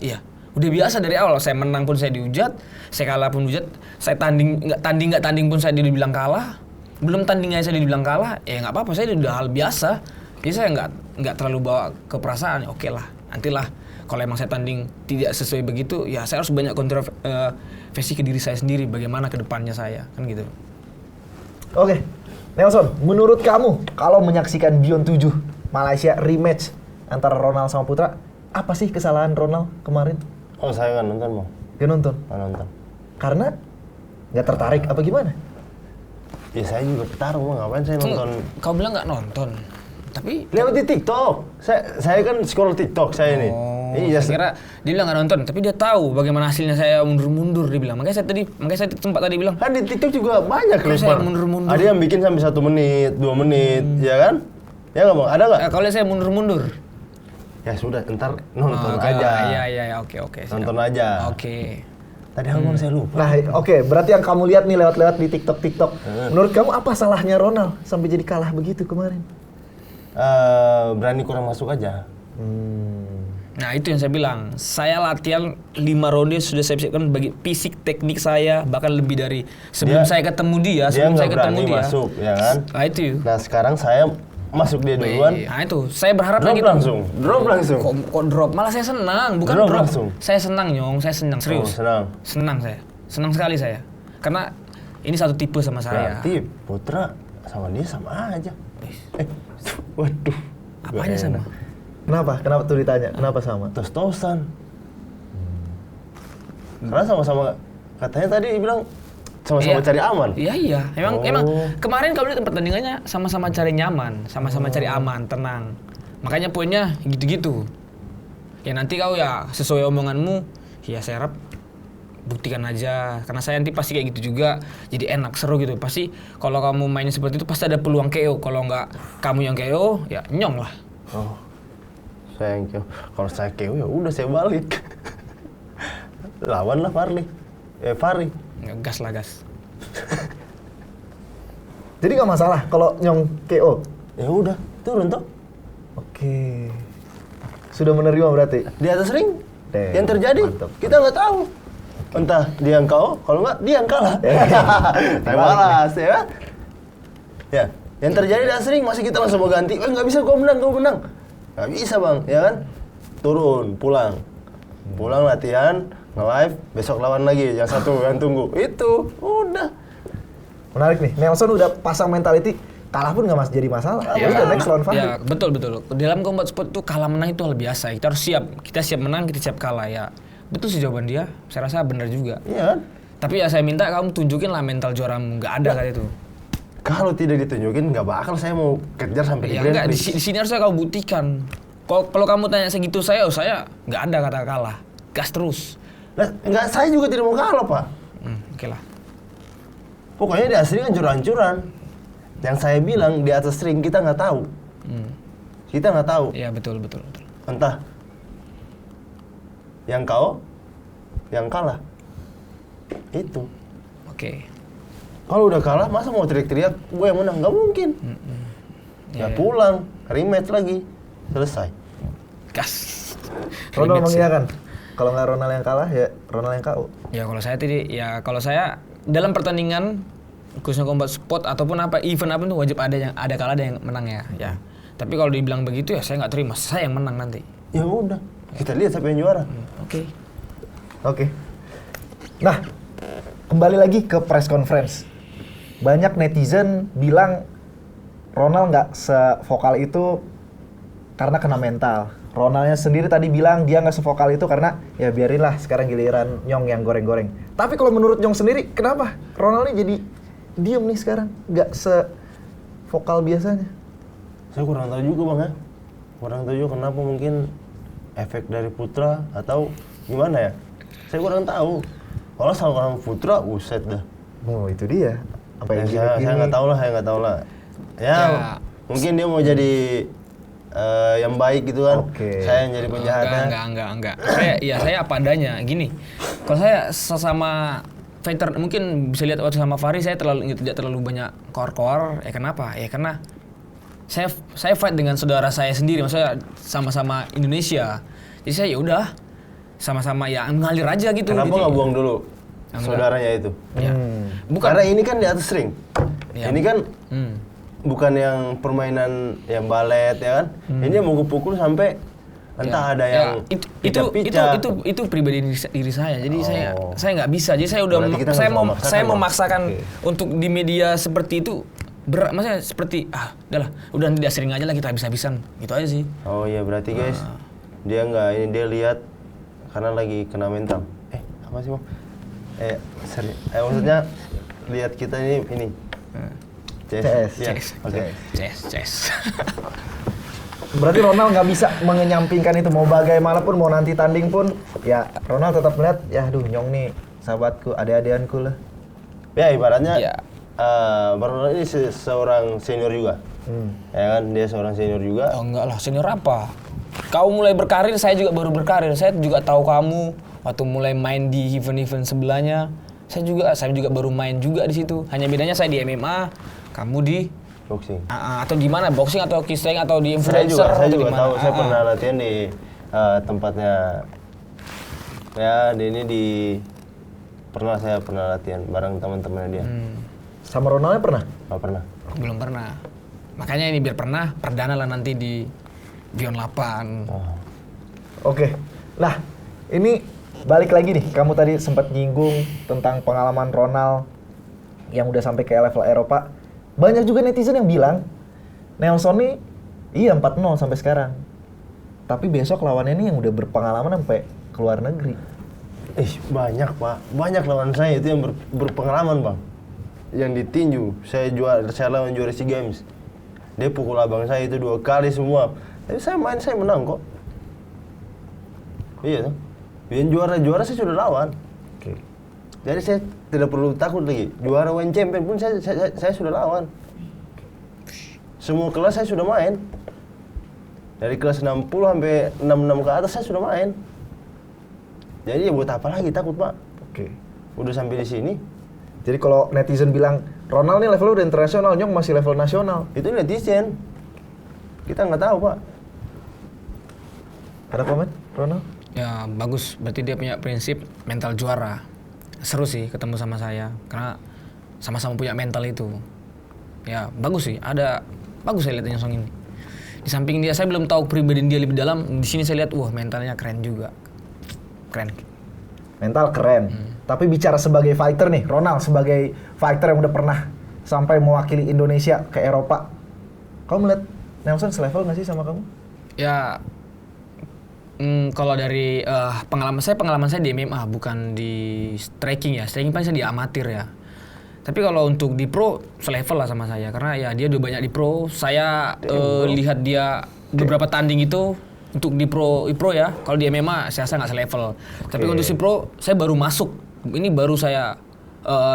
udah biasa dari awal. Saya menang pun saya dihujat, saya kalah pun dihujat. Saya nggak tanding pun saya dibilang kalah. Belum tandingnya saya dibilang kalah, ya nggak apa-apa. Saya udah hal biasa. Jadi saya nggak terlalu bawa ke perasaan. Oke lah, nantilah. Kalau emang saya tanding tidak sesuai begitu, ya saya harus banyak kontroversi ke diri saya sendiri. Bagaimana ke depannya saya, kan gitu. Oke, Nelson, menurut kamu kalau menyaksikan Beyond 7 Malaysia rematch antara Ronald sama Putra, apa sih kesalahan Ronald kemarin? Oh saya nggak nonton mau. Gak nonton? Nggak nonton. Saya nggak tertarik apa gimana? Ya saya juga petarung, ngapain saya nonton? Kau bilang nggak nonton, tapi Lihat di TikTok. Saya kan scroll TikTok saya ini. Iya. Saya kira dia bilang nggak nonton, tapi dia tahu bagaimana hasilnya saya mundur-mundur. Dia bilang, makanya saya sempat tadi bilang. Kan di TikTok juga banyak Kalau saya mundur-mundur. Ada yang bikin sampai 1 menit, 2 menit, ya kan? Ya nggak bang? Ada nggak? Kalau saya mundur-mundur. Ya sudah, ntar nonton aja. Iya, oke. Siap. Nonton aja. Oke. Tadi ngomong saya lupa. Nah, oke, berarti yang kamu lihat nih lewat-lewat di TikTok. Menurut kamu apa salahnya Ronald sampai jadi kalah begitu kemarin? Berani kurang masuk aja. Nah itu yang saya bilang, saya latihan 5 ronde sudah saya siapkan bagi fisik teknik saya, bahkan lebih dari sebelum saya ketemu dia, sebelum saya ketemu dia. Masuk, ya kan? Nah itu. Nah sekarang saya masuk dia duluan. Nah itu, saya berharap Drop gitu. langsung, drop langsung. Kok drop? Malah saya senang, bukan Drop drop. langsung. Saya senang Nyong, saya senang serius. Senang. Senang saya, senang sekali saya. Karena ini satu tipe sama saya. Berarti Putra sama dia sama aja. Waduh. Apanya sama? Kenapa? Kenapa tuh ditanya? Kenapa sama? Tos-tosan. Karena sama-sama katanya tadi bilang sama-sama cari aman. Iya. Emang kemarin kalau lihat pertandingannya sama-sama cari nyaman, sama-sama cari aman, tenang. Makanya poinnya gitu-gitu. Ya nanti kau ya sesuai omonganmu, ya saya harap buktikan aja. Karena saya nanti pasti kayak gitu juga, jadi enak, seru gitu. Pasti kalau kamu main seperti itu pasti ada peluang KO. Kalau nggak kamu yang KO, ya Nyong lah. Oh. Saya yang KO. Kalau saya KO ya udah saya balik. Lawan lah Fahri. Gas lah gas. Jadi nggak masalah kalau Nyong KO? Ya udah, turun toh. Oke. Sudah menerima berarti? Di atas ring. Damn, Yang terjadi mantap. kita nggak tahu. Entah dia yang KO, kalau nggak dia yang kalah. Saya balas ya. Ya, yang terjadi di atas ring masih kita langsung mau ganti. Nggak bisa, gua menang. Nggak bisa bang, ya kan? Turun, pulang latihan, nge-live, besok lawan lagi. Yang satu yang tunggu, itu udah. Menarik nih, Nelson udah pasang mentality, kalah pun nggak jadi masalah. Udah next lawan Fahri. Ya betul. Dalam combat sport itu kalah menang itu hal biasa. Kita harus siap. Kita siap menang, kita siap kalah ya. Betul sih jawaban dia. Saya rasa benar juga. Iya kan? Tapi ya saya minta kamu tunjukin lah mental juaramu. Nggak ada kali itu. Kalau tidak ditunjukin, nggak bakal saya mau kejar sampai di Ya Grand enggak, di Prix. sini harusnya kamu buktikan. Kalau kamu tanya segitu saya nggak ada kata kalah. Gas terus. Nah, nggak, saya juga tidak mau kalah pak. Oke lah. Pokoknya di atas ring hancur-hancuran. Yang saya bilang di atas ring kita nggak tahu. Kita nggak tahu. Iya betul. Entah yang KO, yang kalah. Itu. Oke. Kalau udah kalah, masa mau teriak-teriak, gue yang menang? Nggak mungkin. Ya pulang, rematch lagi, selesai. Gas. Ronald mengiyakan. Kalau nggak Ronald yang kalah, ya Ronald yang KO. Ya kalau saya dalam pertandingan khususnya combat sport ataupun event apa itu wajib ada kalah ada yang menang ya. Tapi kalau dibilang begitu ya saya nggak terima. Saya yang menang nanti. Ya udah, kita lihat siapa yang juara. Oke. Nah, kembali lagi ke press conference. Banyak netizen bilang Ronald nggak sevokal itu karena kena mental. Ronaldnya sendiri tadi bilang dia nggak sevokal itu karena ya biarinlah sekarang giliran Nyong yang goreng-goreng. Tapi kalau menurut Nyong sendiri, kenapa Ronaldnya jadi diem nih sekarang? Nggak sevokal biasanya? Saya kurang tahu juga bang ya. Kurang tahu juga kenapa, mungkin efek dari Putra atau gimana ya. Saya kurang tahu. Kalau sama Putra, uset dah. Oh itu dia. Apa yang Saya nggak tahu lah. Ya, mungkin dia mau jadi yang baik gitu kan. Saya yang jadi penjahatnya. Enggak. Saya apa adanya. Gini, kalau saya sesama fighter mungkin bisa lihat waktu sama Fahri saya tidak terlalu banyak koar-koar. Kenapa? Ya karena saya fight dengan saudara saya sendiri, maksudnya sama-sama Indonesia. Jadi saya ya udah sama-sama ya ngalir aja gitu. Kenapa nggak buang dulu saudaranya itu? Ya. Bukan. Karena ini kan di atas ring. Ya. Ini kan bukan yang permainan yang balet ya kan. Ini yang mau pukul sampai entah ada yang itu pribadi diri saya. Jadi saya nggak bisa. Jadi saya memaksakan untuk di media seperti itu maksudnya seperti udah nanti sering aja lah kita habis-habisan gitu aja sih. Oh iya berarti guys dia dia lihat karena lagi kena mental. Apa sih bang? Maksudnya lihat kita ini. CS. Oke. CS. Berarti Ronald nggak bisa mengenyampingkan itu, mau bagaimanapun, mau nanti tanding pun, ya Ronald tetap melihat, ya aduh Nyong nih sahabatku, adik-adianku lah. Ya ibaratnya, Ronald ini seorang senior juga, ya kan, dia seorang senior juga. Oh enggak lah, senior apa? Kau mulai berkarir, saya juga baru berkarir, saya juga tahu kamu waktu mulai main di event-event sebelahnya, saya juga baru main juga di situ. Hanya bedanya saya di MMA, kamu di Boxing. atau di mana? Boxing atau kickstring atau di Saya influencer? juga atau di mana? tahu. Saya pernah latihan di tempatnya. Ya, pernah latihan bareng teman-temannya dia. Sama Ronaldnya pernah? Nggak pernah. Belum pernah. Makanya ini biar pernah, perdana lah nanti di Beyond 8. Oh. Oke. Nah, ini balik lagi nih. Kamu tadi sempat nyinggung tentang pengalaman Ronald yang udah sampai ke level Eropa. Banyak juga netizen yang bilang, Nelson nih, iya 4-0 sampai sekarang. Tapi besok lawannya nih yang udah berpengalaman sampai ke luar negeri. Banyak Pak. Banyak lawan saya itu yang berpengalaman Bang. Yang ditinju. Saya lawan juara SEA Games. Dia pukul abang saya itu 2 kali semua. Tapi saya menang kok. Iya tuh. Yang juara saya sudah lawan. Oke. Jadi saya tidak perlu takut lagi. Juara One Champion pun saya sudah lawan. Semua kelas saya sudah main. Dari kelas 60 sampai 66 ke atas saya sudah main. Jadi ya buat apa lagi takut Pak? Oke. Udah sampai di sini. Jadi kalau netizen bilang, Ronald nih levelnya udah internasional, Nyong masih level nasional. Itu netizen. Kita nggak tahu Pak. Ada komen, Ronald? Ya bagus, berarti dia punya prinsip mental juara. Seru sih ketemu sama saya, karena sama-sama punya mental itu. Ya bagus sih, bagus saya lihat Song ini. Di samping dia, saya belum tahu pribadi dia lebih dalam. Di sini saya lihat, wah mentalnya keren juga. Keren. Mental keren. Tapi bicara sebagai fighter nih, Ronald sebagai fighter yang udah pernah sampai mewakili Indonesia ke Eropa. Kamu melihat Nelson selevel nggak sih sama kamu? Ya, kalau dari pengalaman saya di MMA, bukan di striking ya. Striking paling saya di amatir ya. Tapi kalau untuk di pro, selevel lah sama saya. Karena ya dia udah banyak di pro. Saya lihat dia beberapa tanding itu untuk di pro ya. Kalau di MMA saya rasa nggak selevel. Tapi untuk si pro, saya baru masuk. Ini baru saya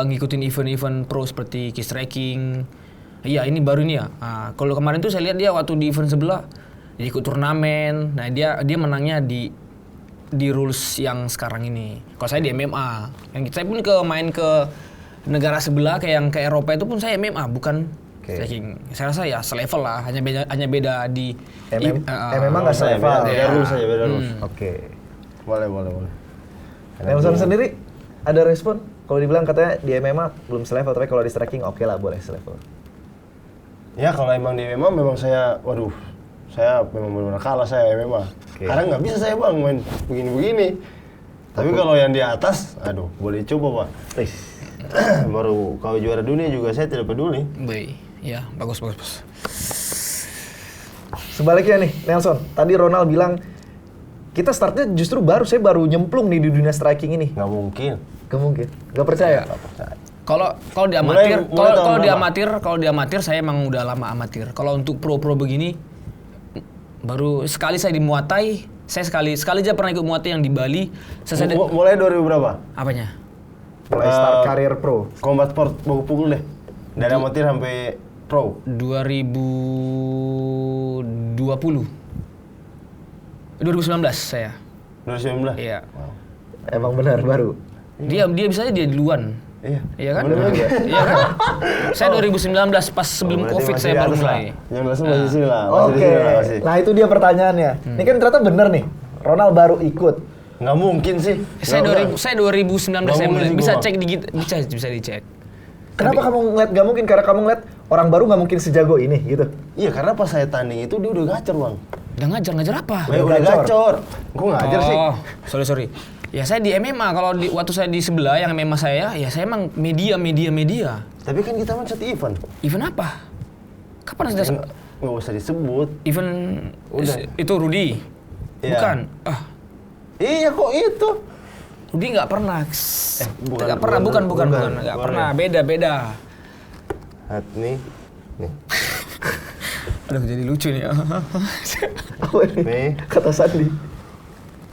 ngikutin event-event pro seperti kick striking. Iya ini baru ini ya. Nah, kalau kemarin tuh saya lihat dia waktu di event sebelah, dia ikut turnamen. Nah dia menangnya di rules yang sekarang ini. Kalau saya di MMA, yang saya pun main ke negara sebelah kayak yang ke Eropa itu pun saya MMA bukan striking. Saya rasa ya selevel lah, hanya beda di MMA nggak selevel. Beda rules saja, beda rules. Oke. Boleh. Nelson sendiri ada respon? Kalau dibilang katanya di MMA belum selevel, tapi kalau di striking oke lah boleh selevel. Ya kalau emang di MMA memang saya memang benar-benar kalah saya MMA. Karena nggak bisa saya Bang main begini-begini. Tapi kalau yang di atas, boleh coba Pak. Baru kau juara dunia juga saya tidak peduli. Baik, ya bagus. Sebaliknya nih, Nelson. Tadi Ronald bilang kita startnya justru saya baru nyemplung nih di dunia striking ini. Nggak mungkin. Gak percaya? Nggak percaya. Kalau di amatir, kalau di amatir saya emang udah lama amatir. Kalau untuk pro begini, baru sekali saya di Muay Thai. Saya sekali aja pernah ikut Muay Thai yang di Bali. Mulai 2000 berapa? Apanya? Mulai start karir pro. Combat sport pukul deh. Dari amatir sampai pro. 2019 saya. 2019? Iya. Wow. Emang benar baru. Dia bisa aja dia duluan. Iya kan? Bener juga. Iya kan? Saya 2019 pas sebelum Covid saya baru mulai. Yang masih sini lah. Oke. Nah itu dia pertanyaannya. Ini kan ternyata bener nih. Ronald baru ikut. Nggak mungkin sih. Saya 2019 saya mulai. Bisa Bang. cek bisa dicek. Kenapa kamu ngeliat gak mungkin? Karena kamu ngeliat orang baru gak mungkin sejago ini gitu. Iya karena pas saya tanding itu dia udah gacor Bang. Udah ngajar apa? Udah gacor. Gue ngajar sih. Oh, sorry. Ya saya di MMA, kalau waktu saya di sebelah yang MMA saya, ya saya emang media. Tapi kan kita satu event. Event apa? Kapan sudah? Nggak usah disebut. Event itu Rudy? Iya. Bukan? Iya kok itu. Rudy nggak pernah. Bukan. Nggak pernah. Beda. Nih. Aduh jadi lucu nih. Nih. Kata Sandi.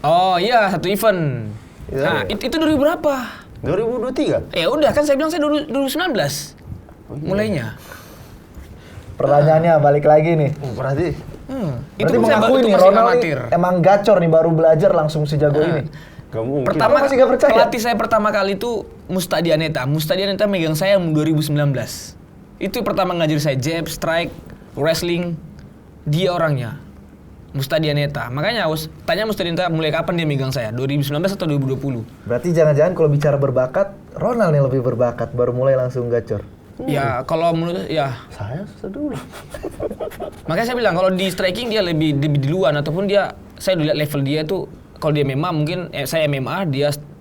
Oh iya, satu event. Iya. Nah, itu 2000 berapa? 2023? Ya udah kan saya bilang saya 2019. Mulainya. Pertanyaannya balik lagi nih. Berarti Berarti mengakui nih Ronald emang gacor nih baru belajar langsung sejago ini. Gak mungkin. Pertama Masih nggak percaya? pelatih saya pertama kali itu Mustadianeta. Mustadianeta megang saya 2019. Itu pertama ngajar saya jab, strike, wrestling. Dia orangnya. Mustadianeta. Makanya tanya Mustadianeta mulai kapan dia megang saya? 2019 atau 2020? Berarti jangan-jangan kalau bicara berbakat, Ronald nih lebih berbakat, baru mulai langsung gacor. Ya kalau menurut ya Saya susah dulu. makanya saya bilang kalau di striking dia lebih duluan ataupun saya udah lihat level dia itu kalau dia MMA mungkin saya MMA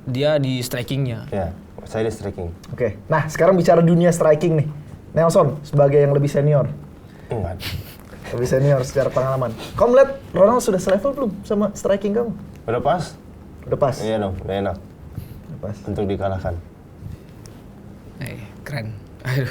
dia di strikingnya. Ya, saya di striking. Oke, nah sekarang bicara dunia striking nih. Nelson sebagai yang lebih senior. Enggak. Lebih senior secara pengalaman. Kamu melihat Ronald sudah selevel belum sama striking kamu? Udah pas? Udah pas? Iya dong, udah enak Udah pas. untuk dikalahkan. Keren. Aduh.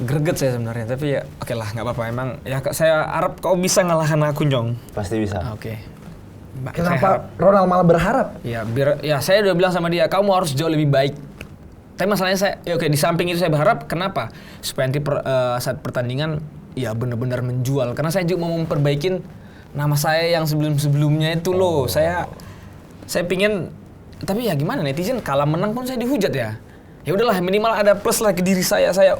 Greget saya sebenarnya tapi ya oke lah nggak apa-apa emang ya saya harap kau bisa ngalahkan aku Jong. Pasti bisa. Oke. Saya harap- Kenapa Ronald malah berharap? Ya biar ya saya udah bilang sama dia kamu harus jauh lebih baik. Tapi masalahnya di samping itu saya berharap kenapa supaya nanti saat pertandingan ya benar-benar menjual karena saya juga mau memperbaikin nama saya yang sebelum-sebelumnya itu loh. Saya pingin tapi ya gimana netizen kalah menang pun saya dihujat ya. Ya udahlah minimal ada plus lah ke diri saya saya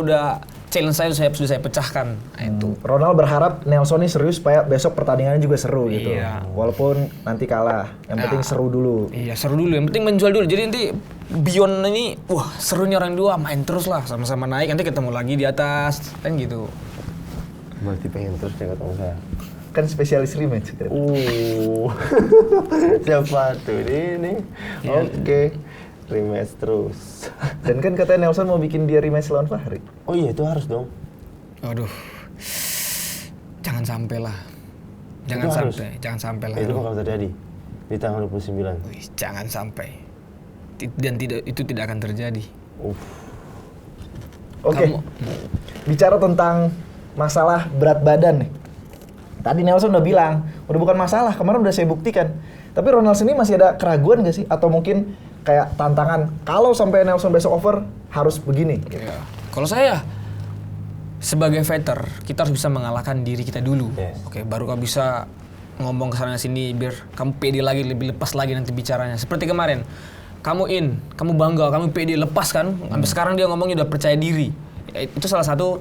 udah challenge sudah saya pecahkan. Nah, itu. Ronald berharap Nelson ini serius supaya besok pertandingannya juga seru gitu. Iya. Walaupun nanti kalah, yang penting seru dulu. Iya seru dulu, yang penting menjual dulu. Jadi nanti Beyond ini, wah serunya orang dua main terus lah, sama-sama naik. Nanti ketemu lagi di atas, kan gitu. Berarti pengen terus dia ketemu saya. Kan spesialis rematch. Kan? Siapa tuh ini? Iya. Oke. Rematch terus. Dan kan katanya Nelson mau bikin dia rematch lawan Fahri. Oh iya itu harus dong. Aduh, jangan sampai lah. Itu harus. Jangan sampai lah. Itu Aduh. bakal terjadi di tanggal 29. Wih, jangan sampai. Dan itu tidak akan terjadi. Oke. Bicara tentang masalah berat badan nih. Tadi Nelson udah bilang, udah bukan masalah, kemarin udah saya buktikan. Tapi Ronald sendiri masih ada keraguan gak sih? Atau mungkin kayak tantangan, kalau sampai Nelson besok over, harus begini? Ya. Kalau saya, sebagai fighter, kita harus bisa mengalahkan diri kita dulu. Yes. Oke, baru kau bisa ngomong ke sana sini biar kamu pede lagi, lebih lepas lagi nanti bicaranya. Seperti kemarin, kamu bangga, kamu pede lepas kan? Sampai sekarang dia ngomongnya udah percaya diri. Ya, itu salah satu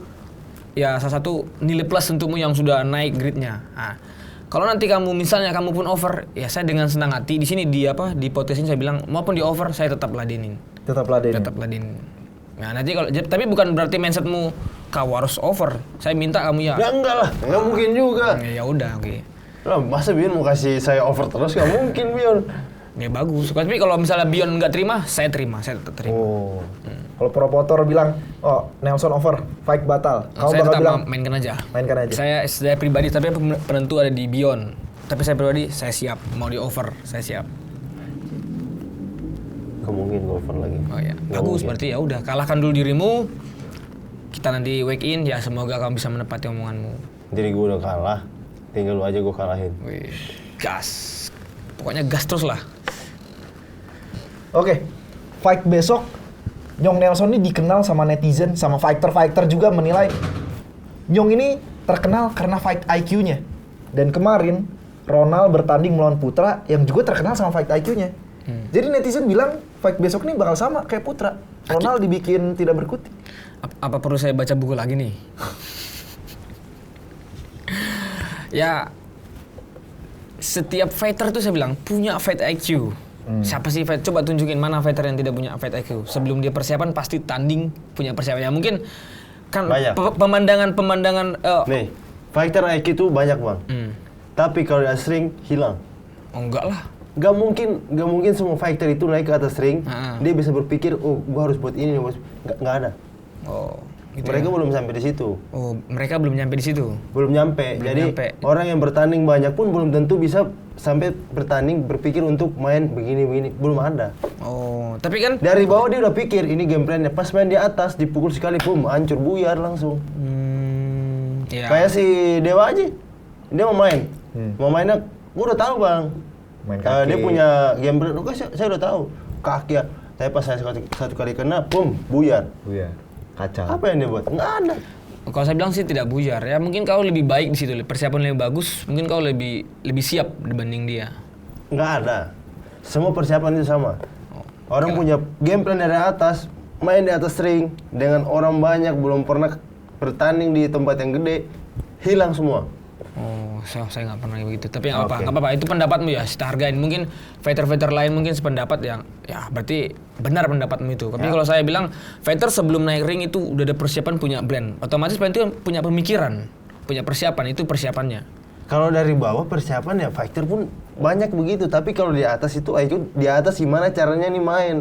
nilai plus untukmu yang sudah naik grade-nya. Nah, kalau nanti kamu misalnya kamu pun over, ya saya dengan senang hati di sini di podcast ini saya bilang maupun di over saya tetap ladenin. Tetap ladenin. Nah, nanti kalau tapi bukan berarti mindsetmu kau harus over. Saya minta kamu ya. Ya enggak lah, enggak mungkin juga. Ya udah, oke. Lah, masa Bion mau kasih saya over terus? Enggak mungkin Bion. Ya bagus. Tapi kalau misalnya Bion nggak terima, saya tetap terima. Oh. Kalau promotor bilang, oh Nelson over, fight batal. Kamu Saya bakal tetap bilang, mainkan aja. mainkan aja. Saya pribadi, tapi penentu ada di Bion. Tapi saya pribadi, saya siap. Mau di over, saya siap. Enggak mungkin gue over lagi. Oh ya, Nggak bagus. mungkin. Berarti ya udah, kalahkan dulu dirimu. Kita nanti wake in, ya semoga kamu bisa menepati omonganmu. Jadi gue udah kalah, tinggal lu aja gue kalahin. Wih, gas. Pokoknya gas terus lah. Oke, fight besok, Nyong Nelson ini dikenal sama netizen, sama fighter-fighter juga menilai Nyong ini terkenal karena fight IQ-nya. Dan kemarin, Ronald bertanding melawan Putra yang juga terkenal sama fight IQ-nya. Jadi netizen bilang fight besok ini bakal sama kayak Putra. Ronald dibikin tidak berkutik. Apa perlu saya baca buku lagi nih? Ya, setiap fighter tuh saya bilang punya fight IQ. Siapa sih fight? Coba tunjukin mana fighter yang tidak punya fight IQ. Sebelum dia persiapan pasti tanding punya persiapan. Ya mungkin kan Banyak. pemandangan. Nih, fighter IQ itu banyak bang. Tapi kalau dia sering hilang. Oh enggak lah. Gak mungkin semua fighter itu naik ke atas ring. Dia bisa berpikir, oh gua harus buat ini, nggak ada. Oh, gitu Mereka ya. belum sampai di situ. Oh, mereka belum nyampe di situ. Belum nyampe. Belum Jadi nyampe. orang yang bertanding banyak pun belum tentu bisa sampai bertanding berpikir untuk main begini. Belum ada. Oh, tapi kan Dari bawah dia udah pikir ini game plan-nya. Pas main di atas dipukul sekali, boom, hancur buyar langsung. ya. Kayak si Dewa aja. Dia mau main. Mau mainnya, gua udah tahu bang. Main kaki. Dia punya game plan. Oke, saya udah tahu. Kaki ya. Tapi pas saya satu kali kena, boom, buyar. Iya. Kacau. Apa yang dia buat? Nggak ada. Kalau saya bilang sih tidak buyar ya, mungkin kau lebih baik di situ, persiapan lebih bagus, mungkin kau lebih siap dibanding dia. Nggak ada. Semua persiapan itu sama. Orang punya game plan dari atas, main di atas ring dengan orang banyak, belum pernah bertanding di tempat yang gede, hilang semua. Oh, saya nggak pernah begitu. Tapi nggak Oke. apa-apa. Itu pendapatmu ya, kita hargain. Mungkin fighter-fighter lain mungkin sependapat yang, ya berarti benar pendapatmu itu. Tapi kalau saya bilang, fighter sebelum naik ring itu udah ada persiapan, punya brand. Otomatis itu punya pemikiran, punya persiapan, itu persiapannya. Kalau dari bawah persiapan ya fighter pun banyak begitu, tapi kalau di atas itu di atas gimana caranya nih main.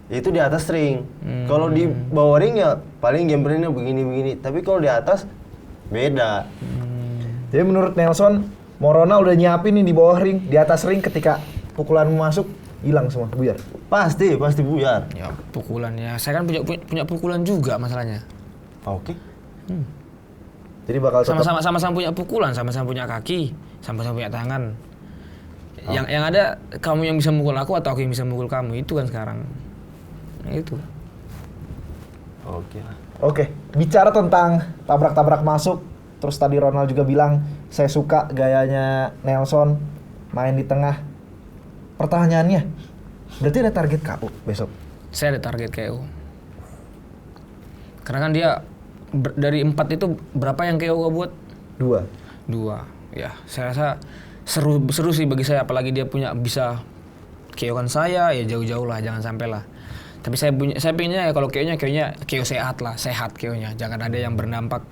Itu di atas ring. Kalau di bawah ring ya paling game plan-nya begini-begini, tapi kalau di atas beda. Jadi menurut Nelson, mau Ronald udah nyiapin nih di bawah ring, di atas ring ketika pukulan masuk hilang semua, buyar. Pasti buyar. Ya pukulannya, saya kan punya pukulan juga masalahnya. Oke. Jadi bakal tetap Sama-sama punya pukulan, sama-sama punya kaki, sama-sama punya tangan. Yang ada kamu yang bisa mukul aku atau aku yang bisa mukul kamu, itu kan sekarang. Itu. Oke lah. Oke, bicara tentang tabrak-tabrak masuk, terus tadi Ronald juga bilang, saya suka gayanya Nelson main di tengah. Pertanyaannya, berarti ada target KO besok? Saya ada target KO. Karena kan dia dari 4 itu berapa yang KO gak buat? 2. 2. Ya, saya rasa seru sih bagi saya, apalagi dia bisa KO kan saya, ya jauh-jauh lah, jangan sampai lah. Tapi saya pengennya ya kalau KO-nya KO sehat lah, sehat KO-nya. Jangan ada yang berdampak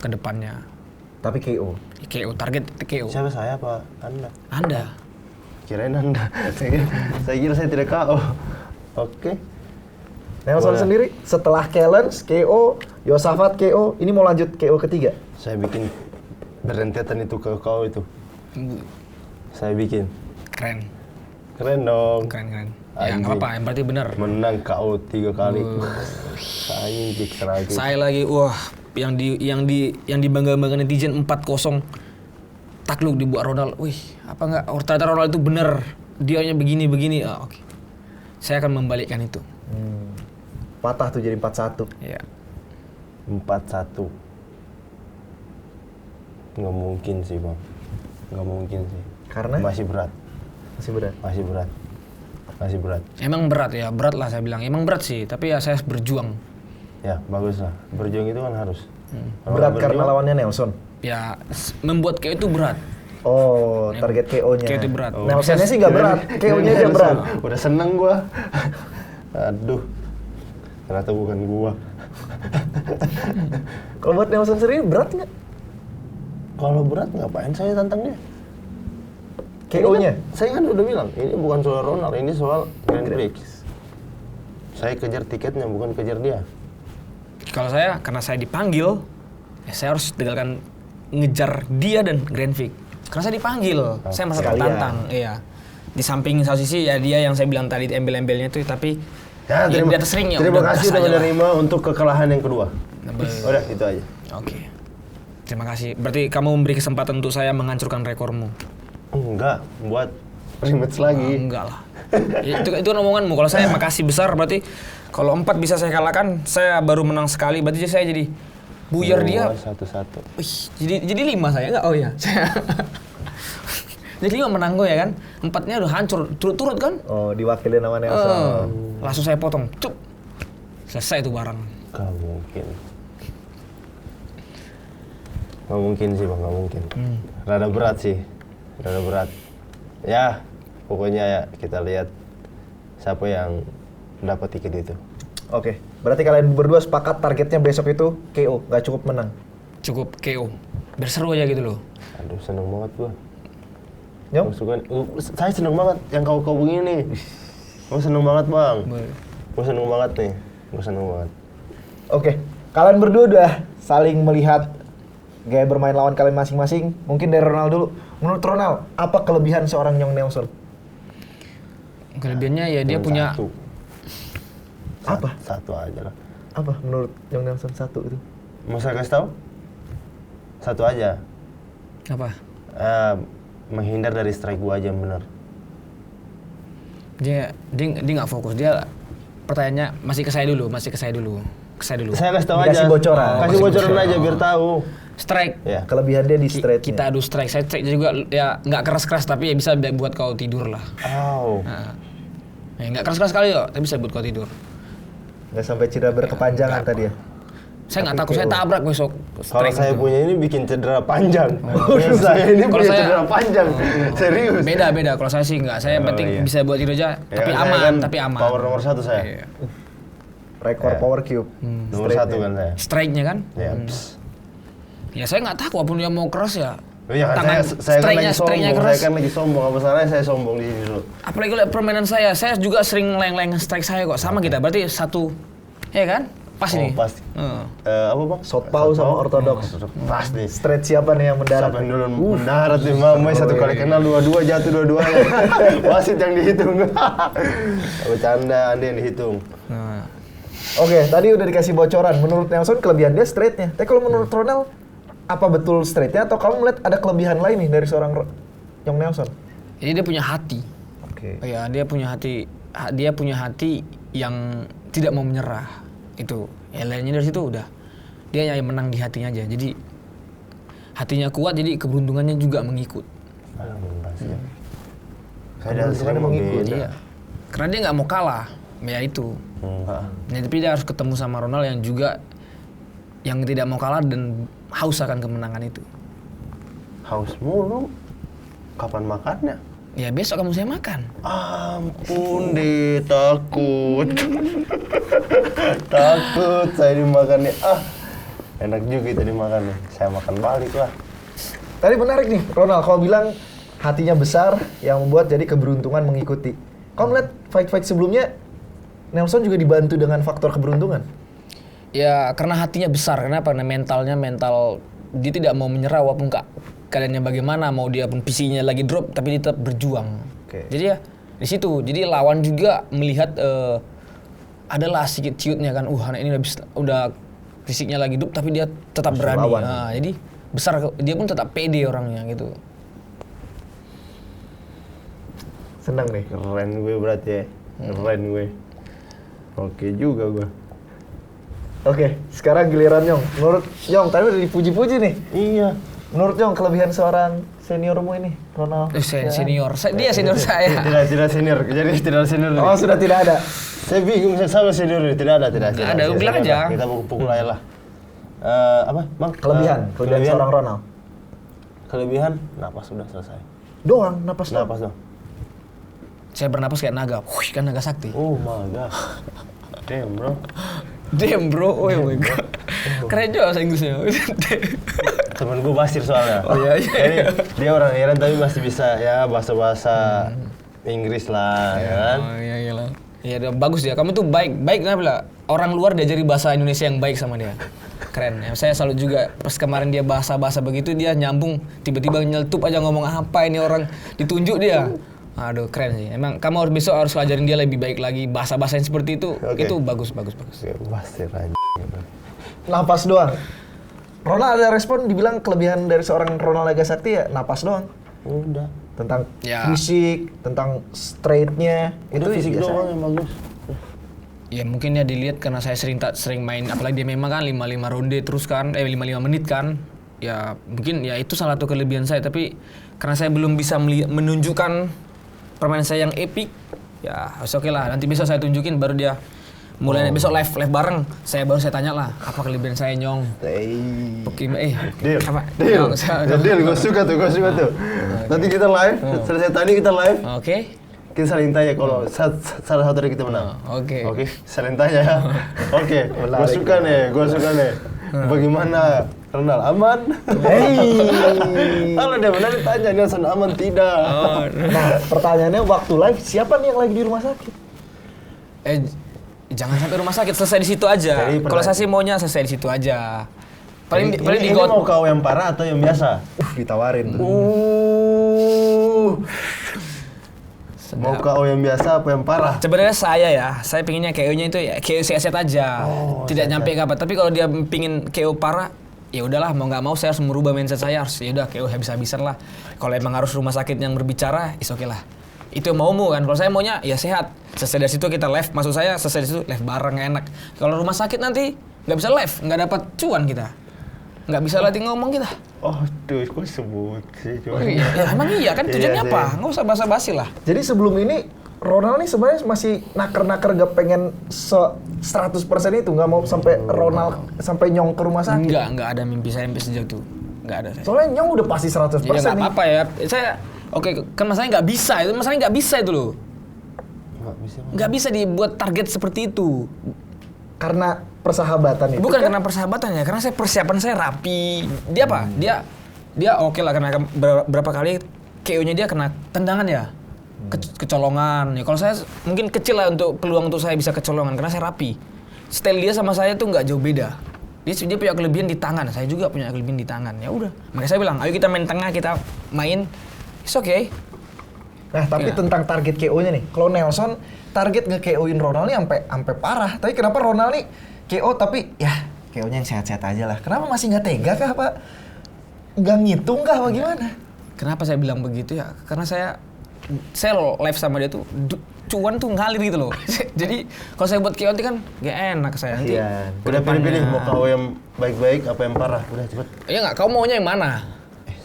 ke depannya. Tapi KO. KO, target KO. Siapa saya apa Anda? Anda. Kirain Anda. saya kira saya tidak KO. Oke. Nelson Boleh. sendiri setelah Challenge KO, Yosafat KO, ini mau lanjut KO ketiga? Saya bikin berentetan itu ke kau itu. Saya bikin. Keren. Keren dong. Keren. Ya Anjing. nggak apa-apa, yang berarti benar. Menang KO 3 kali. Anjing seragam. Saya lagi, wah, yang dibangga-banggakan netizen 4-0 takluk dibuat Ronald. Wih, apa enggak? Ternyata Ronald itu benar. Dianya begini. Ah, oke. Saya akan membalikkan itu. Patah tuh jadi 4-1. Ya. 4-1. Nggak mungkin sih bang. Nggak mungkin sih. Karena? Masih berat. Masih berat. Emang berat ya, berat lah saya bilang. Emang berat sih, tapi ya saya berjuang. Ya bagus lah. Berjuang itu kan harus. Kalau Berat nggak karena berjuang, lawannya Nelson. Ya, membuat KO itu berat. Oh, target KO-nya. KO itu berat. Nelsonnya sih nggak berat, KO-nya aja berat. Udah seneng gua. Aduh. Ternyata bukan gua. Kalau buat Nelson sendiri berat nggak? Kalau berat ngapain saya tantang dia? KO-nya? Ini kan, saya kan udah bilang, ini bukan soal Ronald, ini soal Grand Prix. Saya kejar tiketnya, bukan kejar dia. Kalau saya, karena saya dipanggil, ya saya harus tinggalkan ngejar dia dan Grand Prix. Karena saya dipanggil, saya merasa sekalian. tertantang. Iya. Di samping satu sisi ya dia yang saya bilang tadi embel-embelnya itu, tapi Ya, di atas ring ya terima udah kasih gas udah aja lah. menerima untuk kekalahan yang kedua. Udah, itu aja. Oke. Terima kasih. Berarti kamu memberi kesempatan untuk saya menghancurkan rekormu. Enggak, buat rematch lagi. Enggak lah. itu omonganmu. Kalau saya makasih besar, berarti kalau 4 bisa saya kalahkan, saya baru menang sekali, berarti saya jadi buyar dia. 1-1. Wih, jadi 5 saya enggak? Oh iya. Jadi 5 menang gue ya kan? 4-nya udah hancur, turut-turut kan? Oh, diwakilin sama Nelson. Langsung saya potong, cup. Selesai itu barang. Gak mungkin. Gak mungkin sih bang, gak mungkin. Rada berat sih, rada berat. Ya, pokoknya ya kita lihat siapa yang dapat tiket itu. Oke, berarti kalian berdua sepakat targetnya besok itu KO, nggak cukup menang. Cukup KO. Biar seru aja gitu loh. Aduh, seneng banget gua. Nyong? Saya seneng banget yang kau begini nih. Gua seneng banget bang. Gua seneng banget nih. Gua seneng banget. Oke, kalian berdua udah saling melihat gaya bermain lawan kalian masing-masing. Mungkin dari Ronald dulu. Menurut Ronald, apa kelebihan seorang Nyong Nelson? Kelebihannya ya dia Cuma punya satu. Apa? Satu aja lah. Apa menurut Nyong Nelson satu itu? Mau saya kasih tahu? Satu aja. apa? Menghindar dari strike gua aja yang benar. Dia nggak fokus. Dia pertanyaannya masih ke saya dulu. Ke saya dulu. Saya kasih tahu Dikasih aja. bocoran. Kasih bocoran aja biar tahu. Strike. Ya. Kelebihan dia di straight. Kita adu strike. Saya strike juga ya nggak keras-keras tapi ya bisa buat kau tidur lah. Au. Nah, ya nggak keras-keras sekali kok, tapi bisa buat kau tidur. Nggak sampai cedera berkepanjangan Nggak. tadi ya. Saya nggak Tapi takut, saya KO. tabrak besok. Kalau strike saya itu. punya ini bikin cedera panjang. Punya saya ini Kalau punya saya- cedera panjang. Serius. Beda. Kalau saya sih nggak. Saya Oh, penting iya. bisa buat tidur aja, Ya, tapi saya aman, kan tapi aman. Power nomor 1 saya. Iya. Rekor Ya. power cube. Nomor Straight 1 nya. kan saya. Strike-nya kan? Ya. Ya saya nggak takut, walaupun dia mau keras ya. Oh iya kan Tangan saya kan lagi strike-nya sombong, keras. saya kan lagi sombong. Apa salahnya saya sombong di sini dulu. Apalagi lihat permainan saya juga sering leng-leng strike saya kok. Sama kita, berarti satu, ya kan? Pas Oh, ini. pasti. Apa bang? Oh, Southpaw sama orthodox. Pas nih. Straight siapa nih yang mendarat? Siapa yang dulu mendarat nih mama satu kali kenal dua-dua jatuh dua-duanya. Wasit yang dihitung. Bercanda Andi yang dihitung. Nah, Oke, tadi udah dikasih bocoran. Menurut Nelson kelebihan dia straightnya. Tapi kalau menurut Ronald, apa betul straightnya atau kamu melihat ada kelebihan lain nih dari seorang Young Nelson? jadi dia punya hati. Oke. Ya, dia punya hati yang tidak mau menyerah. Itu. Ya lainnya dari situ udah. Dia yang menang di hatinya aja. Jadi hatinya kuat, jadi keberuntungannya juga mengikut. Alhamdulillah sih. Saya Keberuntungannya dari sering mengikut. mengikut. Iya. Karena dia nggak mau kalah. Ya itu. Enggak. Nah, tapi dia harus ketemu sama Ronald yang juga yang tidak mau kalah dan haus akan kemenangan itu. Haus mulu. Kapan makannya? Ya besok kamu saya makan. Ampun deh, takut. Takut saya dimakannya. Enak juga itu dimakannya. Saya makan balik lah. Tadi menarik nih, Ronald. Kau bilang hatinya besar yang membuat jadi keberuntungan mengikuti. Kau melihat fight-fight sebelumnya, Nelson juga dibantu dengan faktor keberuntungan. Ya karena hatinya besar. Kenapa? Karena mental dia tidak mau menyerah walaupun keadaannya bagaimana, mau dia pun fisiknya lagi drop tapi dia tetap berjuang. Oke. Jadi ya di situ. Jadi lawan juga melihat adalah sedikit ciutnya kan. Anak ini udah fisiknya lagi drop tapi dia tetap Masih berani. lawan. Nah, jadi besar dia pun tetap pede orangnya gitu. Senang nih. Keren gue berarti ya. Keren gue. Oke juga gue. Oke, sekarang giliran Yong. Menurut Yong, tadi udah dipuji-puji nih. Iya. Menurut Yong, kelebihan seorang seniormu ini, Ronald. Senior. Dia senior saya. Tidak senior. Jadi tidak senior. Oh, sudah tidak ada. Saya bingung sama senior ini. Tidak ada. Nggak ada, bilang Senior aja. lah. Kita pukul aja lah. Apa, Bang? Kelebihan seorang Ronald. Kelebihan, napas sudah selesai. Doang, napas doang. Napas dong. Saya bernapas kayak naga. Wih, kan naga sakti. Oh my god. Damn bro. Damn bro, oh my god. Keren juga bahasa Inggrisnya. Temen gue Basir soalnya. Oh, iya. Jadi dia orang Iran tapi masih bisa ya bahasa-bahasa Inggris lah, ya kan? Oh iya iyalah. Iya udah bagus dia. Kamu tuh baik kenapa lah? Orang luar diajari bahasa Indonesia yang baik sama dia. Keren ya. Saya salut juga pas kemarin dia bahasa begitu dia nyambung tiba-tiba nyeltup aja ngomong apa ini orang ditunjuk dia. Aduh keren sih. Emang kamu besok harus ajarin dia lebih baik lagi bahasa-bahasa yang seperti itu. Oke. Itu bagus. Oke, Basir aja. Napas doang. Ronald ada respon dibilang kelebihan dari seorang Ronald Lagasakti ya napas doang. Udah. Tentang Ya. fisik, tentang straightnya. Itu fisik biasa. doang yang bagus. Ya mungkin ya dilihat karena saya sering main apalagi dia memang kan 55 ronde terus kan 55 menit kan. Ya mungkin ya itu salah satu kelebihan saya tapi karena saya belum bisa menunjukkan permainan saya yang epic ya oke lah nanti besok saya tunjukin baru dia mulai besok live bareng saya tanya lah apa kelebihan saya Nyong. Oke, Deal. apa? Deal. Nyong, Deal. Gue suka tuh. Nanti kita live. Selesai tadi kita live. Oke. Kita saling tanya kalau salah satu dari kita menang. Oke. Oke, saling tanya ya. Oke, gue suka nih. Bagaimana? Ronald aman? Kalau dia benar ditanya, Nelson aman tidak? Oh, Nah, pertanyaannya waktu live siapa nih yang lagi di rumah sakit? jangan sampai rumah sakit selesai di situ aja. Jadi Kalau saya sih maunya selesai di situ aja. Paling ini di mau kau yang parah atau yang biasa? Ditawarin tuh. Mau kau yang biasa apa yang parah? Sebenarnya saya pinginnya KO-nya itu ya KO sehat aja, tidak nyampe kapan. Tapi kalau dia pingin KO parah, ya udahlah mau nggak mau saya harus merubah mindset saya harus ya udah KO habis-habisan lah. Kalau emang harus rumah sakit yang berbicara, is oke lah. Itu maumu kan. Kalau saya maunya ya sehat. Selesai dari situ kita live. Maksud saya selesai dari situ live bareng enak. Kalau rumah sakit nanti nggak bisa live, nggak dapat cuan kita. Nggak bisa latih ngomong kita. Oh, tuh, kok sebut sih? Oh, iya. Ya, emang iya kan tujuannya Iya, apa? iya. Nggak usah basa-basi lah. Jadi sebelum ini Ronald nih sebenarnya masih naker-naker gak pengen 100% itu, nggak mau sampai Ronald sampai Nyong ke rumah sakit. Nggak ada mimpi saya sampai sejauh itu. Nggak ada saya. Soalnya Nyong udah pasti 100% Ya nggak nih. apa-apa ya. Saya, oke, kan masalahnya nggak bisa. Itu masalahnya nggak bisa itu loh. Nggak bisa. Nggak bisa dibuat target seperti itu. Karena persahabatan itu Bukan kan. karena persahabatan ya, karena persiapan saya rapi. Dia apa? Dia oke lah karena berapa kali KO-nya dia kena tendangan ya. Kecolongan. Ya kalau saya mungkin kecil lah untuk peluang untuk saya bisa kecolongan karena saya rapi. Style dia sama saya tuh nggak jauh beda. Dia punya kelebihan di tangan, saya juga punya kelebihan di tangan. Ya udah. Makanya saya bilang, ayo kita main tengah, kita main. It's okay. Nah, tapi Iya. tentang target KO-nya nih. Kalau Nelson target nge-KO-in Ronald nih sampai parah. Tapi kenapa Ronald nih KO tapi ya KO-nya yang sehat-sehat aja lah. Kenapa masih nggak tega kah, Pak? Nggak ngitung kah, apa gimana? Kenapa saya bilang begitu ya? Karena saya live sama dia tuh cuan tuh ngalir gitu loh. Jadi kalau saya buat KO kan gak enak saya nanti. Iya. Udah pilih-pilih mau kau yang baik-baik apa yang parah. Udah cepet. Ya nggak, kau maunya yang mana?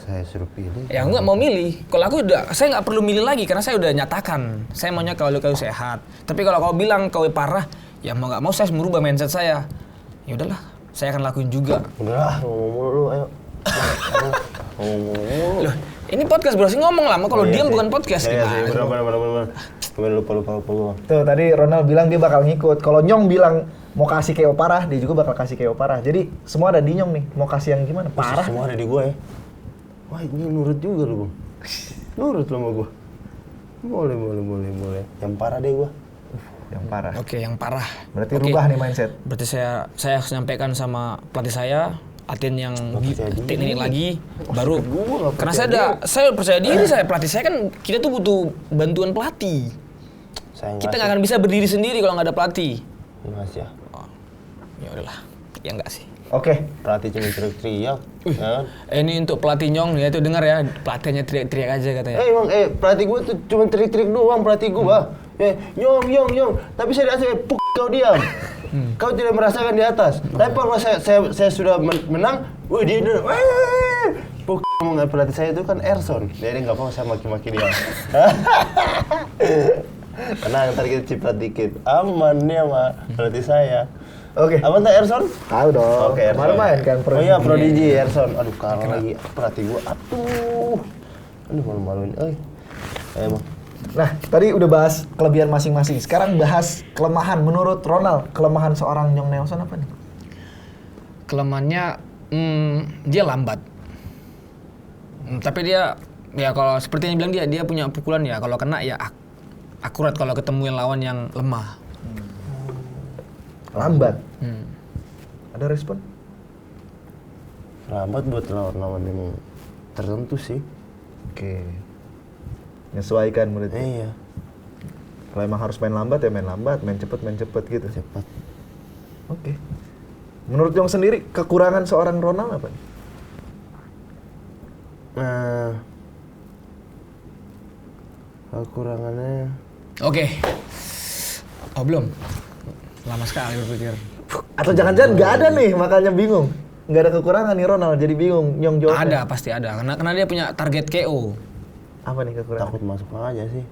Saya suruh pilih. Ya aku nggak mau milih. Kalau aku saya nggak perlu milih lagi karena saya udah nyatakan. Saya maunya kau sehat. Tapi kalau kau bilang kau parah, ya mau nggak mau saya harus merubah mindset saya. Ya udahlah, saya akan lakuin juga. Udah, ngomong mulu, ayo. Ngomong mulu. Loh, ini podcast bro, sih ngomong lah. Kalau Iya diam sih. bukan podcast. Iya Gimana? sih, benar. Kemarin lupa gua. Tuh tadi Ronald bilang dia bakal ngikut. Kalau Nyong bilang mau kasih KO parah, dia juga bakal kasih KO parah. Jadi semua ada di Nyong nih. Mau kasih yang gimana? Parah. Semua ada di gua ya. Wah, ini nurut juga lu, Bang. Nurut lu sama gua. Boleh. Yang parah deh gua. Yang parah. Oke, yang parah. Berarti Oke. rubah nih mindset. Berarti saya harus sampaikan sama pelatih saya, latihan yang percaya diri. teknik lagi, baru. gua nggak Karena percaya saya percaya diri, pelatih saya kan kita tuh butuh bantuan pelatih. Saya Kita nggak akan bisa berdiri sendiri kalau nggak ada pelatih. Ngasih ya. Oh, ya udahlah, ya enggak sih. Oke. Pelatih cuma teriak-teriak. Ya kan? Ini untuk pelatih Nyong ya itu dengar ya, pelatihnya teriak-teriak aja katanya. Emang pelatih gua tuh cuma trik-trik doang pelatih gua. Nyong. Tapi saya di atas kau diam. Kau tidak merasakan di atas. Tapi kalau saya sudah menang, wih dia udah ngomong pelatih saya itu kan Erson. Jadi nggak mau saya maki-maki dia. Tenang, ntar kita ciprat dikit. Aman dia sama pelatih saya. Oke. Aman tak Erson? Tahu dong. Oke, Kemarin Erson. main kan Oh iya, Prodigy Erson. Aduh, kalah lagi pelatih gua. Aduh, malu-maluin. Ayo, Bang. Nah, tadi udah bahas kelebihan masing-masing. Sekarang bahas kelemahan. Menurut Ronald, kelemahan seorang Nyong Nelson apa nih? Kelemahannya dia lambat. Tapi dia ya kalau seperti yang bilang dia punya pukulan ya kalau kena ya akurat kalau ketemu yang lawan yang lemah. Lambat. Ada respon? Lambat buat lawan-lawan yang tertentu sih. Oke. Menyesuaikan menurut Iya, Kalau emang harus main lambat ya main lambat, main cepet gitu. cepat. Oke. Menurut Nyong sendiri, kekurangan seorang Ronald apa nih? Nah, kekurangannya Oke. Oh belum. Lama sekali berpikir. Atau jangan-jangan nggak ada nih, makanya bingung. Nggak ada kekurangan nih Ronald, jadi bingung Nyong jawabnya. Ada pasti ada karena dia punya target KO. Apa nih kekurangan? takut masuk aja sih.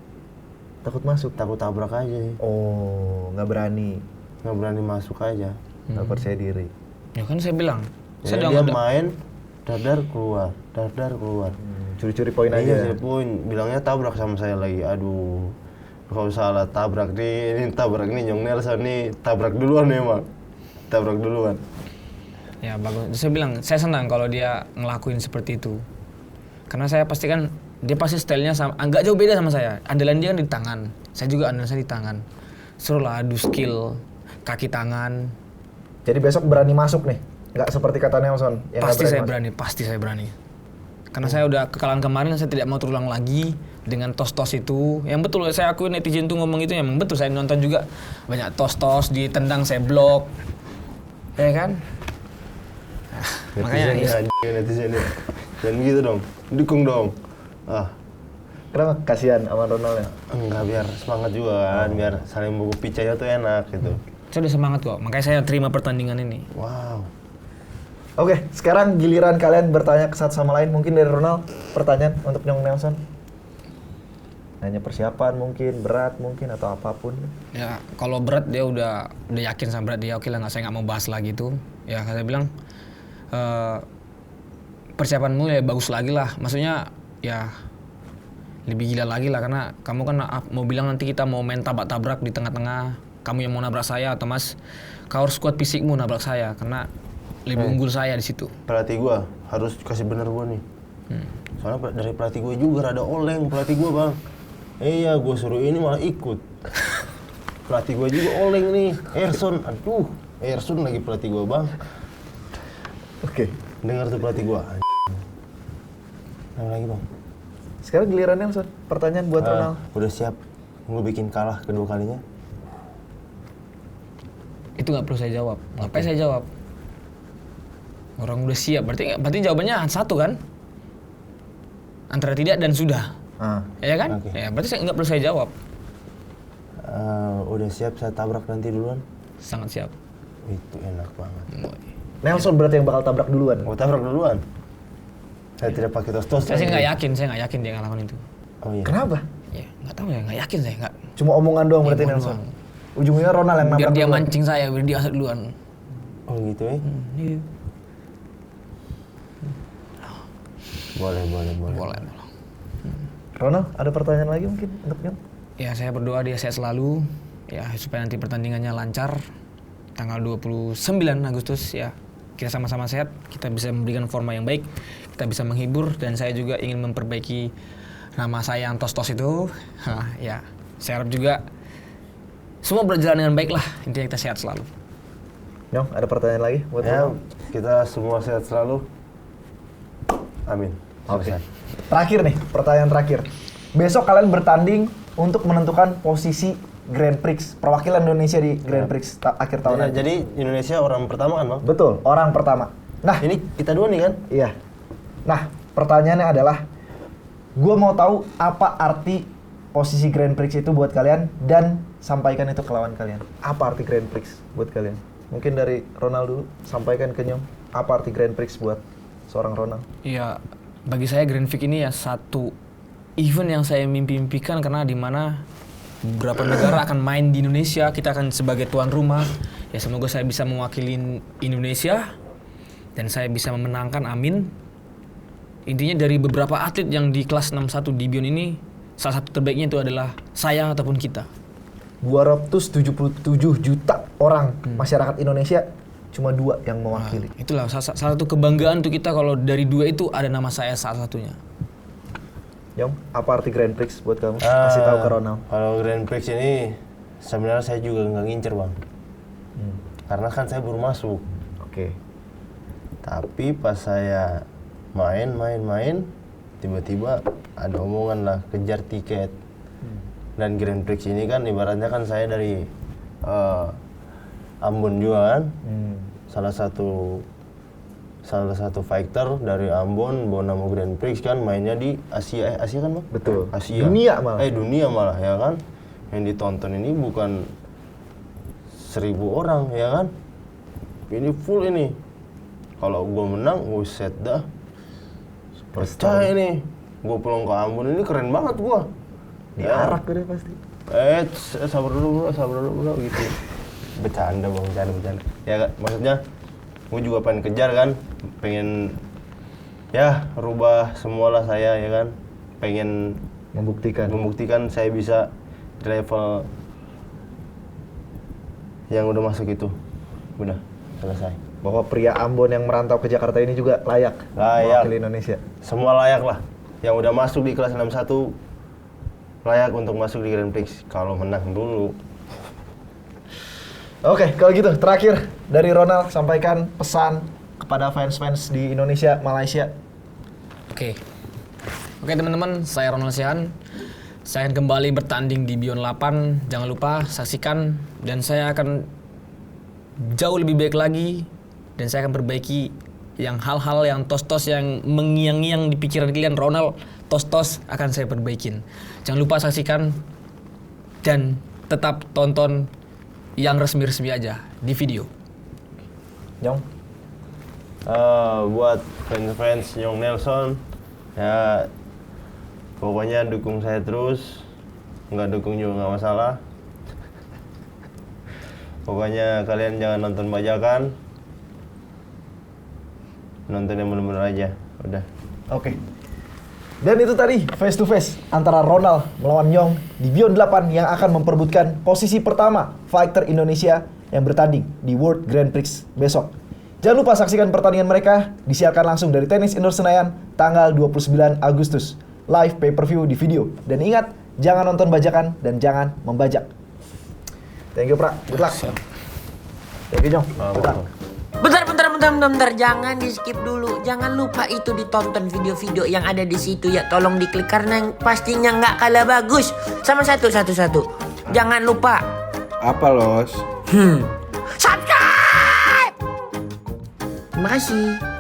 Takut masuk. Takut tabrak aja sih. Oh, nggak berani. Nggak berani masuk aja. Nggak percaya diri. Ya kan saya bilang. Jadi Saya dia udah main, dar keluar. Curi-curi poin Iya, aja. saya pun bilangnya tabrak sama saya lagi. Aduh, kalau salah tabrak nih, ini tabrak nih Nyong Nelson nih, tabrak duluan memang. Tabrak duluan. Ya bagus. Saya bilang saya senang kalau dia ngelakuin seperti itu. Karena saya pastikan dia pasti stylenya sama, agak jauh beda sama saya. Andalan dia kan di tangan, saya juga andalan saya di tangan. Suruh lah adu skill, kaki tangan. Jadi besok berani masuk nih. Nggak seperti kata Nelson. yang nggak Pasti saya masuk. berani, pasti saya berani. Karena saya udah kekalahan kemarin, saya tidak mau terulang lagi dengan tos-tos itu. Yang betul, saya akui netizen tuh ngomong itu yang betul. Saya nonton juga banyak tos-tos, ditendang saya blok. Ya kan? Makanya Netizen ya. Jangan gitu dong, dukung dong. Kenapa? Kasihan sama Ronald ya? Enggak, biar semangat juga kan, biar saling buku picanya tuh enak gitu. saya udah semangat kok, makanya saya terima pertandingan ini. Wow. Oke, sekarang giliran kalian bertanya ke satu sama lain. Mungkin dari Ronald, pertanyaan untuk Nyong Nelson. Nanya persiapan mungkin, berat mungkin, atau apapun. Ya kalau berat dia udah yakin sama berat dia, oke lah, saya nggak mau bahas lagi itu. Ya saya bilang persiapanmu ya bagus lagi lah, maksudnya ya lebih gila lagi lah, karena kamu kan mau bilang nanti kita mau main tabrak-tabrak di tengah-tengah, kamu yang mau nabrak saya, atau mas kau harus kuat fisikmu nabrak saya karena lebih unggul saya di situ. Pelatih gua harus kasih bener gua nih. Soalnya dari pelatih gua juga rada oleng pelatih gua, Bang. Iya, gua suruh ini malah ikut. Pelatih gua juga oleng nih, Erson. Aduh, Erson lagi pelatih gua, Bang. Oke. Dengar tuh pelatih gua. Yang lagi, Bang. Sekarang giliran Nelson. Pertanyaan buat Ronald. Udah siap gua bikin kalah kedua kalinya? Itu nggak perlu saya jawab. Ngapain saya jawab? Orang udah siap, berarti jawabannya satu kan? Antara tidak dan sudah. Ya kan? Oke. Ya, berarti nggak perlu saya jawab. Udah siap saya tabrak nanti duluan? Sangat siap. Itu enak banget. Nelson berarti yang bakal tabrak duluan. Gua tabrak duluan. Saya tidak pakai tos-tos. Saya sih nggak yakin dia ngelakuin itu. Oh iya. Kenapa? Ya nggak tahu ya, nggak yakin saya nggak. Cuma omongan doang berarti Omongan Nelson. doang. Ujungnya Ronald yang Biar nabrak dia duluan. mancing saya, biar dia duluan. Oh gitu ya? Iya. Boleh. Boleh. Ronald, ada pertanyaan lagi mungkin untuk Nyong? Ya saya berdoa dia sehat selalu, ya supaya nanti pertandingannya lancar. Tanggal 29 Agustus ya kita sama-sama sehat, kita bisa memberikan forma yang baik, kita bisa menghibur, dan saya juga ingin memperbaiki nama saya yang tos-tos itu. Ya saya harap juga semua berjalan dengan baik lah, intinya kita sehat selalu. Nyong, ada pertanyaan lagi buat Ya, Ronald? kita semua sehat selalu. Amin. Oke. Selesai. Terakhir nih, pertanyaan terakhir. Besok kalian bertanding untuk menentukan posisi Grand Prix, perwakilan Indonesia di Grand Prix akhir tahun nanti. Jadi Indonesia orang pertama kan, Bang? Betul, orang pertama. Nah, Ini kita dua nih kan? iya. Nah, pertanyaannya adalah, gue mau tahu apa arti posisi Grand Prix itu buat kalian dan sampaikan itu ke lawan kalian. Apa arti Grand Prix buat kalian? Mungkin dari Ronald dulu, sampaikan ke Nyong. Apa arti Grand Prix buat seorang Ronald? Ya bagi saya Grand Prix ini ya satu event yang saya mimpi-mimpikan, karena di mana beberapa negara akan main di Indonesia, kita akan sebagai tuan rumah. Ya semoga saya bisa mewakili Indonesia dan saya bisa memenangkan, amin. Intinya dari beberapa atlet yang di kelas 61 di Bion ini, salah satu terbaiknya itu adalah saya ataupun kita. 277 juta orang masyarakat Indonesia, cuma 2 yang mewakili. Itulah salah satu kebanggaan untuk kita, kalau dari 2 itu ada nama saya salah satunya. Nyong, apa arti Grand Prix buat kamu? Kasih tahu ke Ronald. Kalau Grand Prix ini sebenarnya saya juga nggak ngincer, Bang. Karena kan saya baru masuk. Oke. Tapi pas saya main, tiba-tiba ada omongan lah kejar tiket. Dan Grand Prix ini kan ibaratnya kan saya dari Ambon juga kan. Salah satu fighter dari Ambon bawa nama Grand Prix kan, mainnya di Asia kan, Bang? Betul. Asia. Dunia malah. Dunia malah ya kan. Yang ditonton ini bukan 1000 orang ya kan. Ini full ini. Kalau gua menang, buset dah. Percaya nih. Gua pulang ke Ambon ini keren banget gua. Diarak udah pasti. Sabar dulu bro gitu. Bercanda, Bang, bercanda. Ya kan, maksudnya gue juga pengen kejar kan, pengen ya rubah semualah saya ya kan, pengen membuktikan saya bisa di level yang udah masuk itu. Udah selesai. Bahwa pria Ambon yang merantau ke Jakarta ini juga layak mewakili Indonesia. Semua layak lah. Yang udah masuk di kelas 61 layak untuk masuk di Grand Prix kalau menang dulu. Oke, kalau gitu terakhir dari Ronald, sampaikan pesan kepada fans-fans di Indonesia, Malaysia. Oke teman-teman, saya Ronald Sihan. Saya akan kembali bertanding di Bion 8. Jangan lupa saksikan, dan saya akan jauh lebih baik lagi, dan saya akan perbaiki yang hal-hal yang tos-tos yang mengiang-ngiang di pikiran kalian. Ronald tos-tos akan saya perbaikin. Jangan lupa saksikan dan tetap tonton yang resmi-resmi aja di video. Nyong, Buat fans-fans Nyong Nelson, ya pokoknya dukung saya terus, nggak dukung juga nggak masalah. Pokoknya kalian jangan nonton bajakan, nonton yang bener-bener aja, udah. Oke. Dan itu tadi face to face antara Ronald melawan Nyong di Beyond 8 yang akan memperebutkan posisi pertama fighter Indonesia yang bertanding di World Grand Prix besok. Jangan lupa saksikan pertandingan mereka, disiarkan langsung dari Tenis Indoor Senayan tanggal 29 Agustus. Live pay-per-view di video. Dan ingat, jangan nonton bajakan dan jangan membajak. Thank you, Pra. Good luck. Thank you, Nyong. Good luck. Bentar, jangan di skip dulu. Jangan lupa itu ditonton video-video yang ada di situ ya. Tolong diklik karena pastinya nggak kalah bagus. Sama satu. Jangan lupa. Apa, Los? Subscribe. Terima kasih.